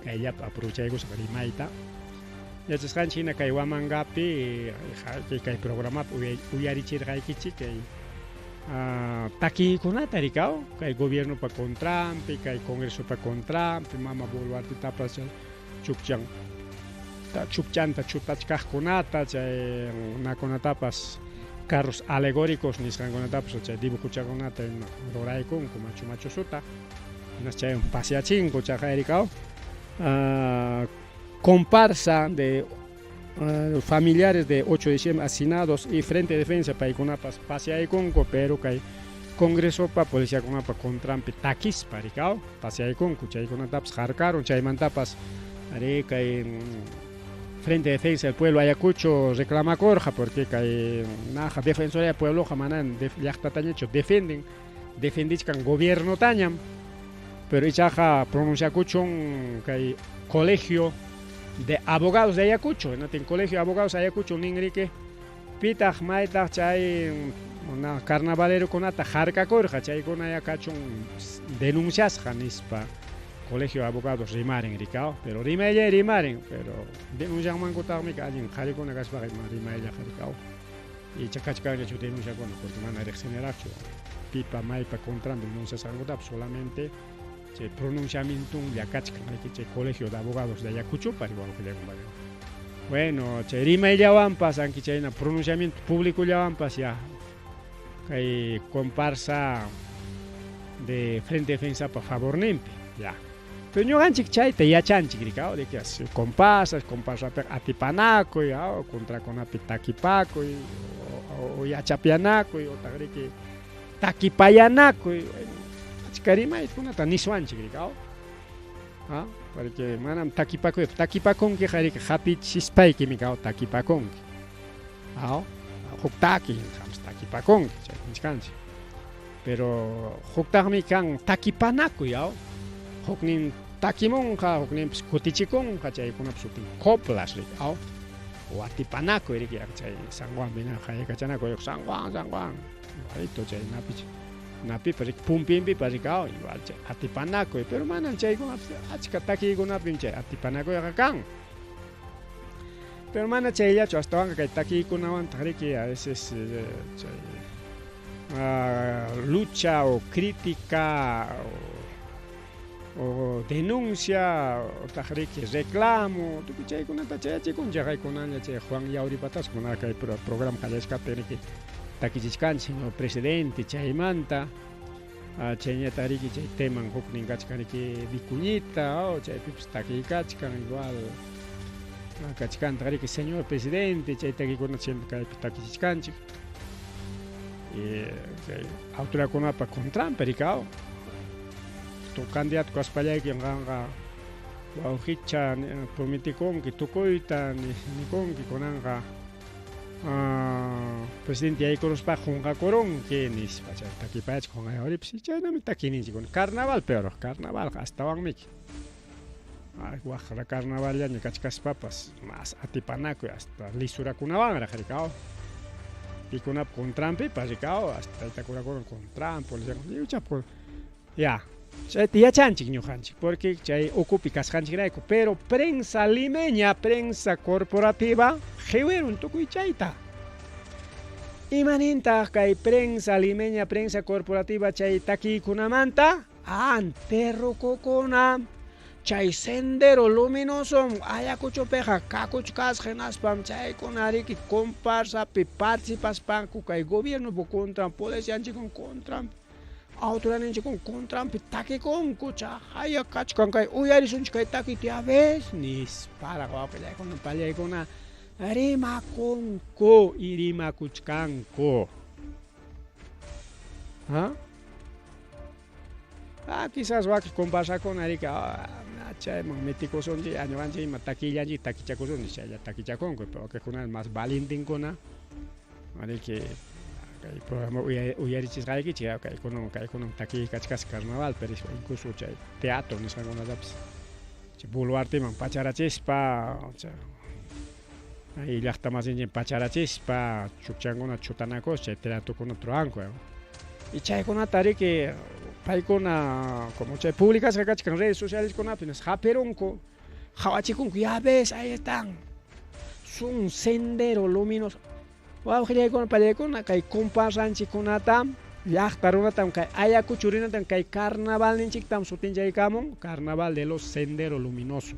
kayllapa aprovechaykusqa rimayta yachasqanchik hina kay wamankapi kay programapi uyarichirqaykichik kay takikunata rikao kay gobierno pa contrampi kay Congreso pa contrampi mama Boluarte tapas chukchanta chutachkaqkunata chay nakunatapas carros alegóricos nisqankunatapas chay dibujuchakunata ruraykunku machu suta hinas chay paseachinku chaqayrikao comparsa de familiares de 8 de diciembre asesinados y Frente de Defensa paykunapas paseaykunku pero kay Congreso pa policiakunapa contrampi takispa rikao paseaykunku chaykunatapas harkaron chaymantapas ari kay Frente de Defensa del Pueblo Ayacucho reclama corja porque kay naja Defensoría del Pueblo jamanan llaqtatañacho defendichkan gobierno tañam pero ichaja pronunciakuchon kay colegio de abogados de Ayacucho, en el colegio de abogados de Ayacucho, Ningrique, Pitach, Maitach, Chay, una carnavalero con ata jarca corja, Chay con Ayacachun denuncias, Janispa, colegio de abogados Rimaren, Ricao, pero Rimaren, pero denuncian Mancotarmic, alguien Jari con Agaspa, Rimaya, Ricao, y Chacachca, yo denuncia con Portumana Regeneracho, Pipa, Maipa, contra denuncias Angotap, solamente. El pronunciamiento de Acachca, el colegio de abogados de Ayacucho, para igual que le bueno, Rima y Yawampas, aunque hay un pronunciamiento público Yawampas, ya hay comparsa de Frente Defensa para favor Nempe, ya. Pero yo antes chay te ya chanchi gricao de que comparsa atipanaco ya contra con apitaquipaco o ya chapianaco o tagre que taquipayanaco Karima es una tan niswanchi gricao, ah, porque manam takipakon que jari que happy chispay que me cao takipakon, ah, hoctaki hams takipakon, chay pero hoctami kan takipanaco ya, hocnin takimon ka hocnin skotichikon ka chay con absolutin coplas gricao, o atipanaco eri que chay sangwan bina jay kachanaco yo sangwan, ahorita chay napich. Napi parik pumpimpi parikao igual chay atipanaco pero manan chay con achkataki con apinche atipanaco yakang pero mana chay ya hasta van que taki con avan que a veces lucha o crítica o denuncia o que reclamo tu chay con ata chay con ya con anya chay Juan Yauri patas con aquel programa que les que Takichkan, señor presidente, Chaimanta, Chenya Tariki, Chay Teman, Hukning Kachkaniki, Vicuñita, o Chay Pips Taki Kachkan, igual, Kachkan Tariki, señor presidente, Chay Taki conociendo Takichkan, y autora con apa contram, pericao, tu candidato Caspallay, que ganga, Wauhicha, Prometicon, que tu coita, ni con que conanga. Presidente ahí con los pajunga corón que ni se pasa aquí para con ahora pues ya no me está aquí ni con carnaval pero carnaval hasta van miki ay guajara carnaval ya ni cachas papas más atipanaco hasta lisura con una bangra jaricao y con una con trampe paricao hasta esta con trampo ya ya chanchi ñujanchi porque chay ocupi casjanchi graico pero prensa limeña prensa corporativa jeweron tukuy chayta imaninta kay prensa limeña prensa corporativa chay taki kunamanta anterro kokona chay sendero luminoso Ayacucho peja kakuch kasgenas pam chay kunari ki comparsa pi participas panku kay gobierno bo contra policía con contra autoridades con contra pitaki con kucha haya kach con kai uyari sun kai taki tia ves nis para ko pelea con palea con na rima con ko irima kuchkan ko quizás va que conversa con Arica chay magnético son de año anche mataki ya takicha con ya takicha con pero que con más valentín con na que el programa uyarichis gai que ya con taki kachkas carnaval pero incluso chay teatro ni san una daps buluarte man pacharachispa ahí ya está más en pacharachispa chuchangona chutanako chay teatro con otro anco y chay con atari que pai con como chay públicas que en redes sociales con apenas japeronco jawachikun ya ves ahí están son sendero luminoso wow que con palekon kay comparsanchi kunatam yaqtarunatam kay Ayacuchurinatam kay carnaval ninchiktam sutin kamon carnaval de los senderos luminosos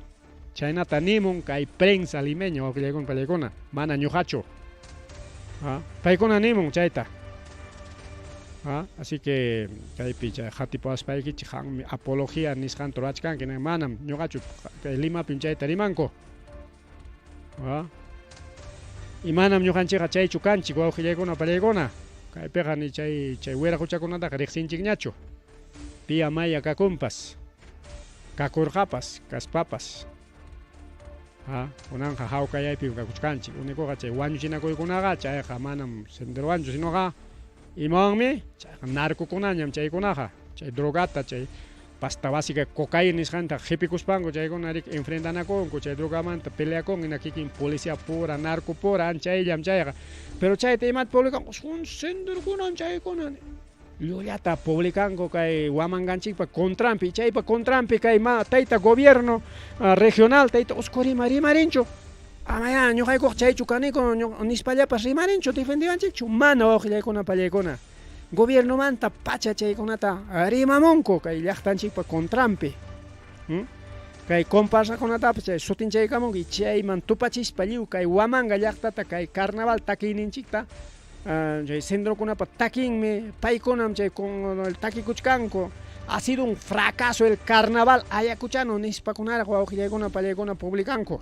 chaynata nimon kay prensa limeña wow que con palekona mana ñujacho paykuna nimon chayta así que kay picha hatipas payki chihan apología nishan torachkan que manam ñujacho kay lima pinchayta limanko y manam ñujanchiqa chay chukanchik wawqillaykuna pallaykuna kay piqa ni chay wira huchakunataqa riqsinchik ñachu pia maya kakunpas kakurqapas kaspapas kunanqa hawkallaypi kakuchkanchik unikuqa chay wañuchinakuykunaqa chayqa manam senderuwanchu sinoqa imawanmi chayqa narcokunañam chaykunaqa chay drogata chay pasta básica cocaína nisqanta qhipikuspanku chaykunarik enfrentanakunku chay drogamanta peleakun inakikin policía pura narco pura anchayllam chayqa pero chayta imata publicanku centrokunan chaykunan llullata publicanku kay wamanganchikpa contrampi chaypa contrampi kay tayta gobierno regional tayta usqurima rimarinchu amaya ñuqaykuqa chaychu kaniku nispallapas rimarinchu defendiwanchikchu mana wawqillaykuna pallaykuna gobierno manta pacha chaykunata rimamunku kay llaqtanchikpa contrampi kay comparsakunatapas chay sutinchaykamunku y chayman tupachispa lliw kay Huamanga llaqtata kay carnaval takiyninchikta chay centrokunapa takinmi paykunam chay takikuchkanku ha sido un fracaso el carnaval ayacuchano nispakunaraq wawqillaykuna pallaykuna publicanku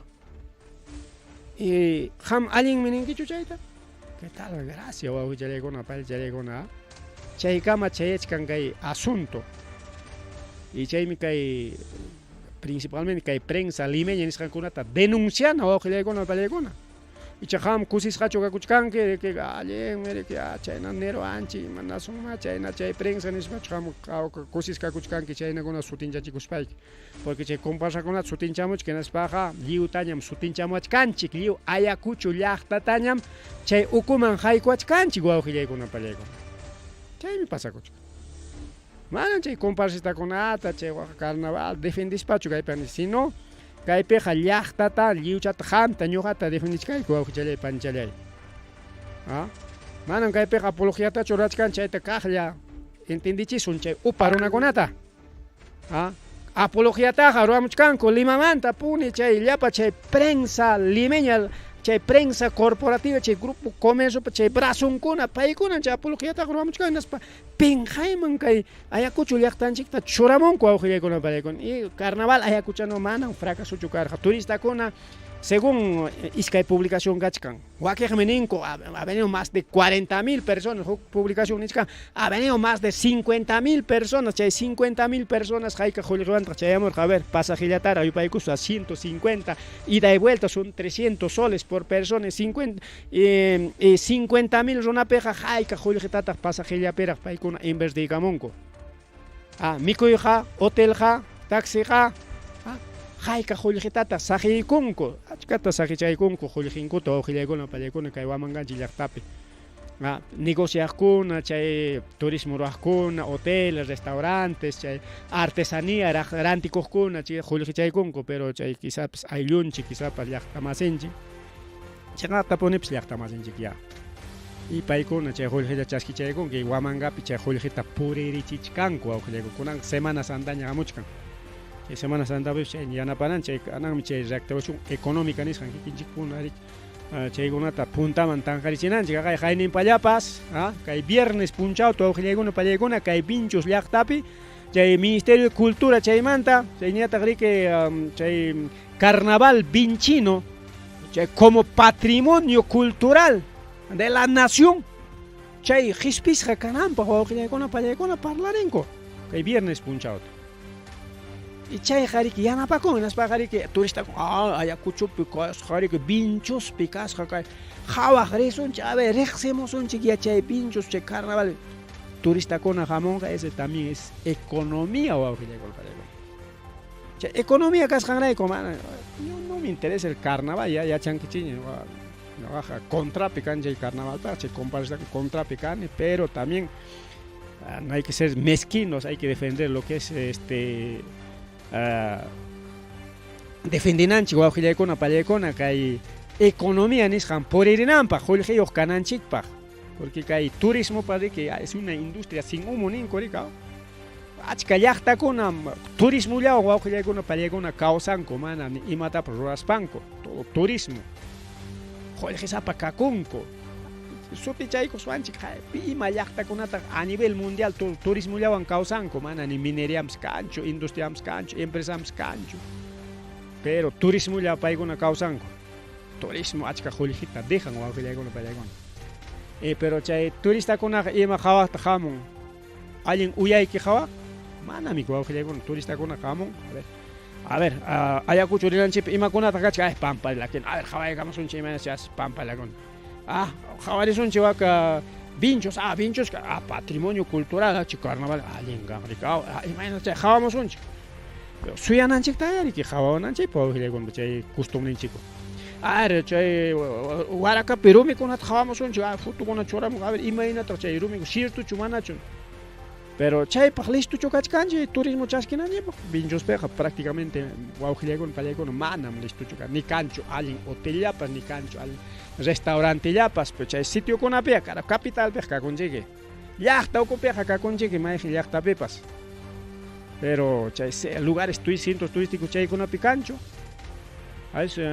y qam allinmi ninkichu chayta qué tal gracias wawqillaykuna pallaykuna chaykama chayachkan kay asunto y chaymi kay principalmente kay prensa limeña nisqankunata denunciana wawqillaykuna pallaykuna y chaqam kusisqachu kakuchkanki que allen mire que chayna nero anchi mana suma chayna chay prensa nispa chaqam kusiskakuchkanki chaynakuna sutinchachikuspayki porque chay comparsakunata sutinchamuchka nispaqa lliwtañam sutinchamuachkanchik lliw Ayacucho llaqtatañam chay ukuman haykuachkanchik wawqillaykuna pallaykuna chaymi pasakuchka mana chay comparsistakunata chay carnaval defendispachu kaypani sino kaypiqa llaqtata lliwchata hamta ñuqata defendichkayku wawqichalay panchalay manam kaypiqa apologiyatachu rurachkan chayta kaqlla entendichisun chay upa runakunata apologiyataqa ruramuchkanku Limamanta puni chay llapa chay prensa limeña chay prensa corporativa chay grupo comercio chay brazonkuna paykuna chay apologiyataqa ruramuchkan naspa pinjayman kay Ayacucho llaqtanchikta churamunku wawqillaykuna pallaykuna y carnaval Ayacuchano manam fracasuchu karqa turistakuna según iskay publicación kachkan wakiqmi ninku ha venido más de 40,000 personas publicación nisqa ha venido más de 50,000 personas chay 50,000 personas hayka qullqiwanta chayamurqa a ver pasajillatara yupaykus a 150 ida y vuelta son 300 soles por persona 50,000 runapiqa hayka qullqitata pasajillapiraq paykuna investigamunku mikuyqa hotelqa taxiqa hayka qullqitata saqiykunku achkata saqichaykunku qullqinkuta wawqillaykuna pallaykuna kay Huamanganchik llaqtapi negociaqkuna chay turismo ruraqkuna hoteles restaurantes chay artesanía rantikuqkuna chay qullqichaykunku pero chay quizás ayllunchik quizás llaqtamasinchik chayqa punipas llaqtamasinchik ya y paykuna chay qullqita chaskichaykunku y Huamangapi chay qullqita puririchichkanku wawqillaykuna Semana Santaña hamuchkan Semana Santa chay yanapanan chay kananmi chay reactivación económica nisqan kikinchikkunarik chaykunata puntaman tanqarichinanchik kay hayninpallapas kay viernes punchawta wawqillaykuna pallaykuna kay Vinchus llaqtapi chay Ministerio de Cultura chaymanta chayñataq riki chay carnaval vinchino chay como patrimonio cultural de la nación chay qhipisqa kananpaq wawqillaykuna pallaykuna parlarinko kay viernes punchawta y chay qariki yanapakun naspa qariki turista Ayacuchopi qariki Vinchuspi kasqa kay qhawaq risunchik a ver riqsimusunchik ya chay Vinchus chay carnaval turistakuna hamunqa ese también es economía wawqillaykuna pallaykuna chay economía kasqanrayku mana no me interesa el carnaval ya chankichiña baja contrapi kan chay carnaval chay comparsa contrapi kan pero también no hay que ser mezquinos hay que defender lo que es defendinanchik wawqillaykuna pallaykuna kay economía nisqan puririnanpaq qullqiyuq kananchikpaq porque kay turismo que es una industria sin humo ninku rika achka llaqtakunam turismullawan wawqillaykuna pallaykuna kawsanku mana imatapas ruraspanku todo turismo qullqisapa kakunku sutichaykuspanchik ima llaqtakunata a nivel mundial turismullawan kawsanku mana ni mineriamas kanchu industriamas kanchu empresamas kanchu pero turismulla paykuna kawsanku turismo achka qullqita dejan wawqillaykuna pallaykuna pero chay turistakunaqa ima qhawaqta hamun allin uyayki qhawaq manami wawqillaykuna turistakunaqa hamun a ver Ayacucho rinanchikpi imakunata kachka pampalakin a ver qhawaykamusunchik imanachas pampalakuna qhawarisunchik waka Vinchos, patrimonio cultural, carnaval, linganricao, imagínate, jabamos un chico. Pero suyananchik tayari que jabawananchik, pues con chay costumbre chico. Chay Huaraca Perumi con jabamos un chico, foto con choramos, a ver, imagínate, chay Rumi, cierto chumanachun. Pero chay listo chocachcanche, turismo chasquinañe, vinchos peja prácticamente, guaujilegon, palegon, manam listo choca, ni cancho, alin hotellapas, ni cancho, al restaurante llapas, pues chay sitio con apea, cara capital peja consigue. Yachta o peja que consigue, maíz yachta pepas. Pero chay lugares turísticos chay con apicancho. A veces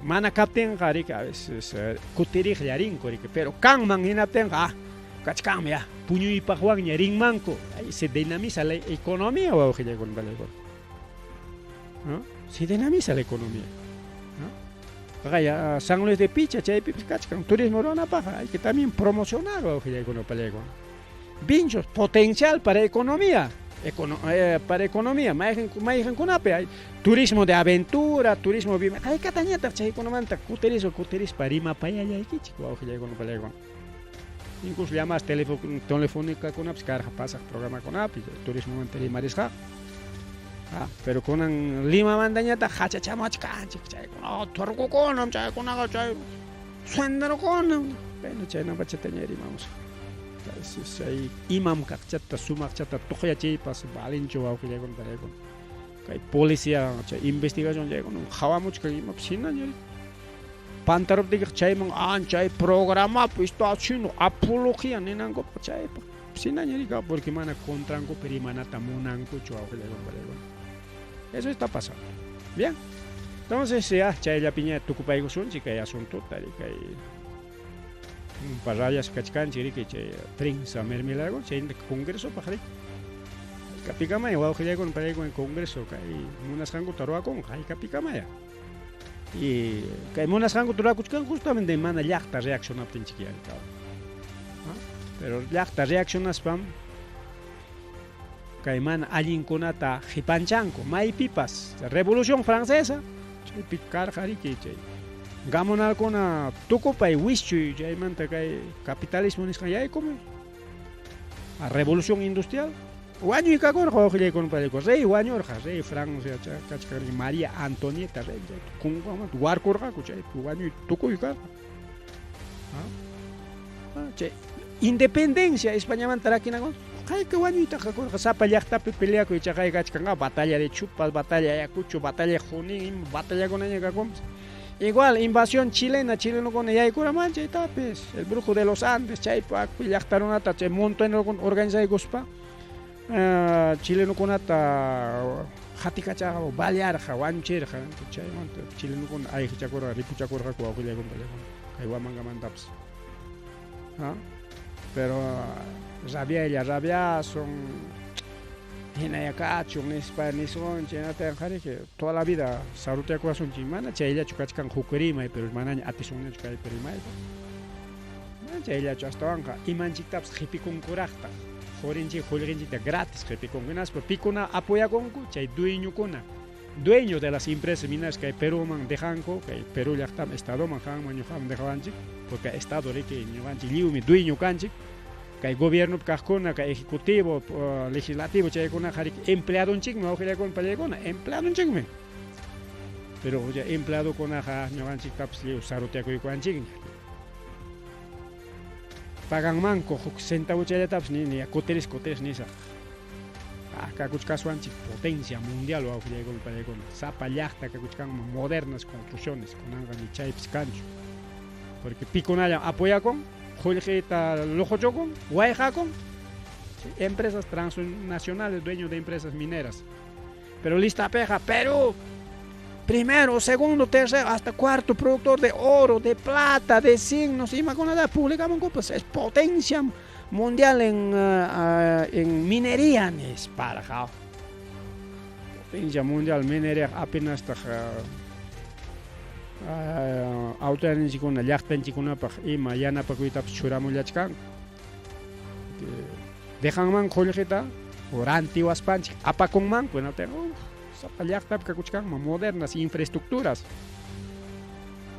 mana capten gari que a veces cutirij yarin corike, pero can man inatenga. Kachkam ya, puño y pajuan ya ring manco, ahí se dinamiza la economía o ojilla con Valegón, ¿no? Se dinamiza la economía, ¿no? Vaya, San Luis de Picha, chay pipis kachkam, turismo rona paja, hay que también promocionar o ojilla con Valegón. Vinchos, potencial para economía, para economía, maígen con ape, hay turismo de aventura, turismo bien, hay catañata, chay con manta, cuteris parima paya ya aquí chico ojilla con Valegón. Incluso llamas telefónica con apps, carga pasa programa con apps, turismo manteri marisca. Pero con Lima mandañata, hacha chamachka, chay con torco con, chay con aga chay, suendero con, bueno chay na bachateñeri vamos. Es ahí imam kakchata sumakchata toja chay pas balincho au que con Valegón. Kay policía, chay investigación llega con jawamuch que imam sinañeri. Pantarop de chay man chay programa pues está chino apología nenango chay sinañerica porque mana contrango perimana tamunango chuao que le con. Eso está pasando. Bien. Entonces ya chay la piña tucupaigo son chica y asunto tal que parayas kachkan chiri que chay prensa mermelago chay en congreso pajari. Capicama y wao que le con en congreso que unas jango taroa con hay capicama ya. Y que monas hango turakuchkan justamente mana llaqta reaccionaptin chiquial. Pero llaqta reaccionas pam que mana allinkunata hipanchanko may pipas revolución francesa chay picar jariki chay gamonal kona tukupay wischu chay manta kay capitalismo nisqa yay como a revolución industrial Wañu y cagor joje con paleco rey wañu rey Francia cachcar María Antonieta rey con guar corga cuchay wañu tuco y caga independencia España mantara aquí nago hay que wañu y cagor sapa yachta pelea con chay cachcanga batalla de chupas batalla de Ayacucho batalla de Junín batalla con ella cagom igual invasión chilena chileno con ella y cura mancha y tapes el brujo de los Andes chay pa yachtaron ata chay monto en organiza y gospa chileno con ata hatika cha balear jawancher ja chay monto chileno con ay chakora ripuchakora ko akule con kay manga mandaps pero rabia son hinayakacho en España son chenata jare que toda la vida sarutia ko son chimana chayla chukachkan hukurima pero manaña atison chukay perimay chayla chastawanka imanchitaps hipikun kuraqta Jorinchi, gratis, que picongunas, pero picona apoya con chay dueño de las empresas mineras que Perú man dejanco, que Perú ya está estado manjan manujam dejanchi, porque estado de que ñuanchi liumi dueño canchi, que el gobierno cascona, que ejecutivo, legislativo, chay con empleado un chico, no que con palegona, empleado un chico. Pero ya empleado con aja ñuanchi caps liu sarutia con canchi. Pagan manco, centavo chayataps ni coteres ni sa. Acá cuchcasuan potencia mundial o auge con palegón. Zapa yachta que cuchcan modernas construcciones con angan y chaips cancho. Porque piconaya apoya con, joljeta lojo chocon, guayja con empresas transnacionales, dueños de empresas mineras. Pero lista peja, Perú. Primero, segundo, tercero, hasta cuarto productor de oro, de plata, de zinc, no sé, con nada publicamos pues es potencia mundial en minería, es para potencia mundial minería apenas está auto ni con la yachta ni con apa y mañana para que tap churamos yachkan dejan man colegeta oranti waspanch apa con man pues no tengo modernas infraestructuras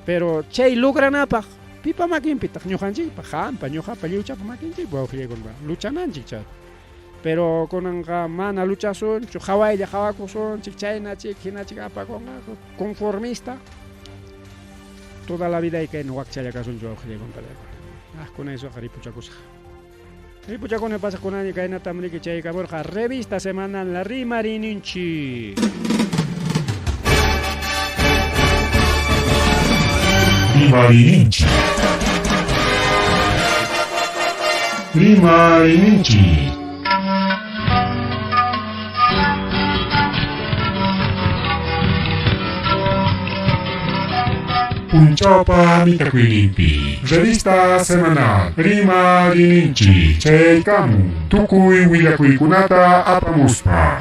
pero chay logran apa pipa makinpi taq ñuqanchikpa hampa ñuqapa liwchapa makinchik wawqillaykunpa luchananchik chay pero kunanqa mana luchasunchu hawaylla hawakusunchik chaynachik hinachik apakunqa conformista toda la vida kayna wakchalla kasunchu wawqillaykunta kuna isuqa ripuchakusaq ripuchakuna pasaqkunani kaynata amriki chaykamurqa revista semanal la rimarininchik Rimarininchi. Rimarininchi. Punchapa Mitakuilimpi. Revista semanal. Rimarininchi. Cheikamu. Tukui Willakuikunata apamuspa.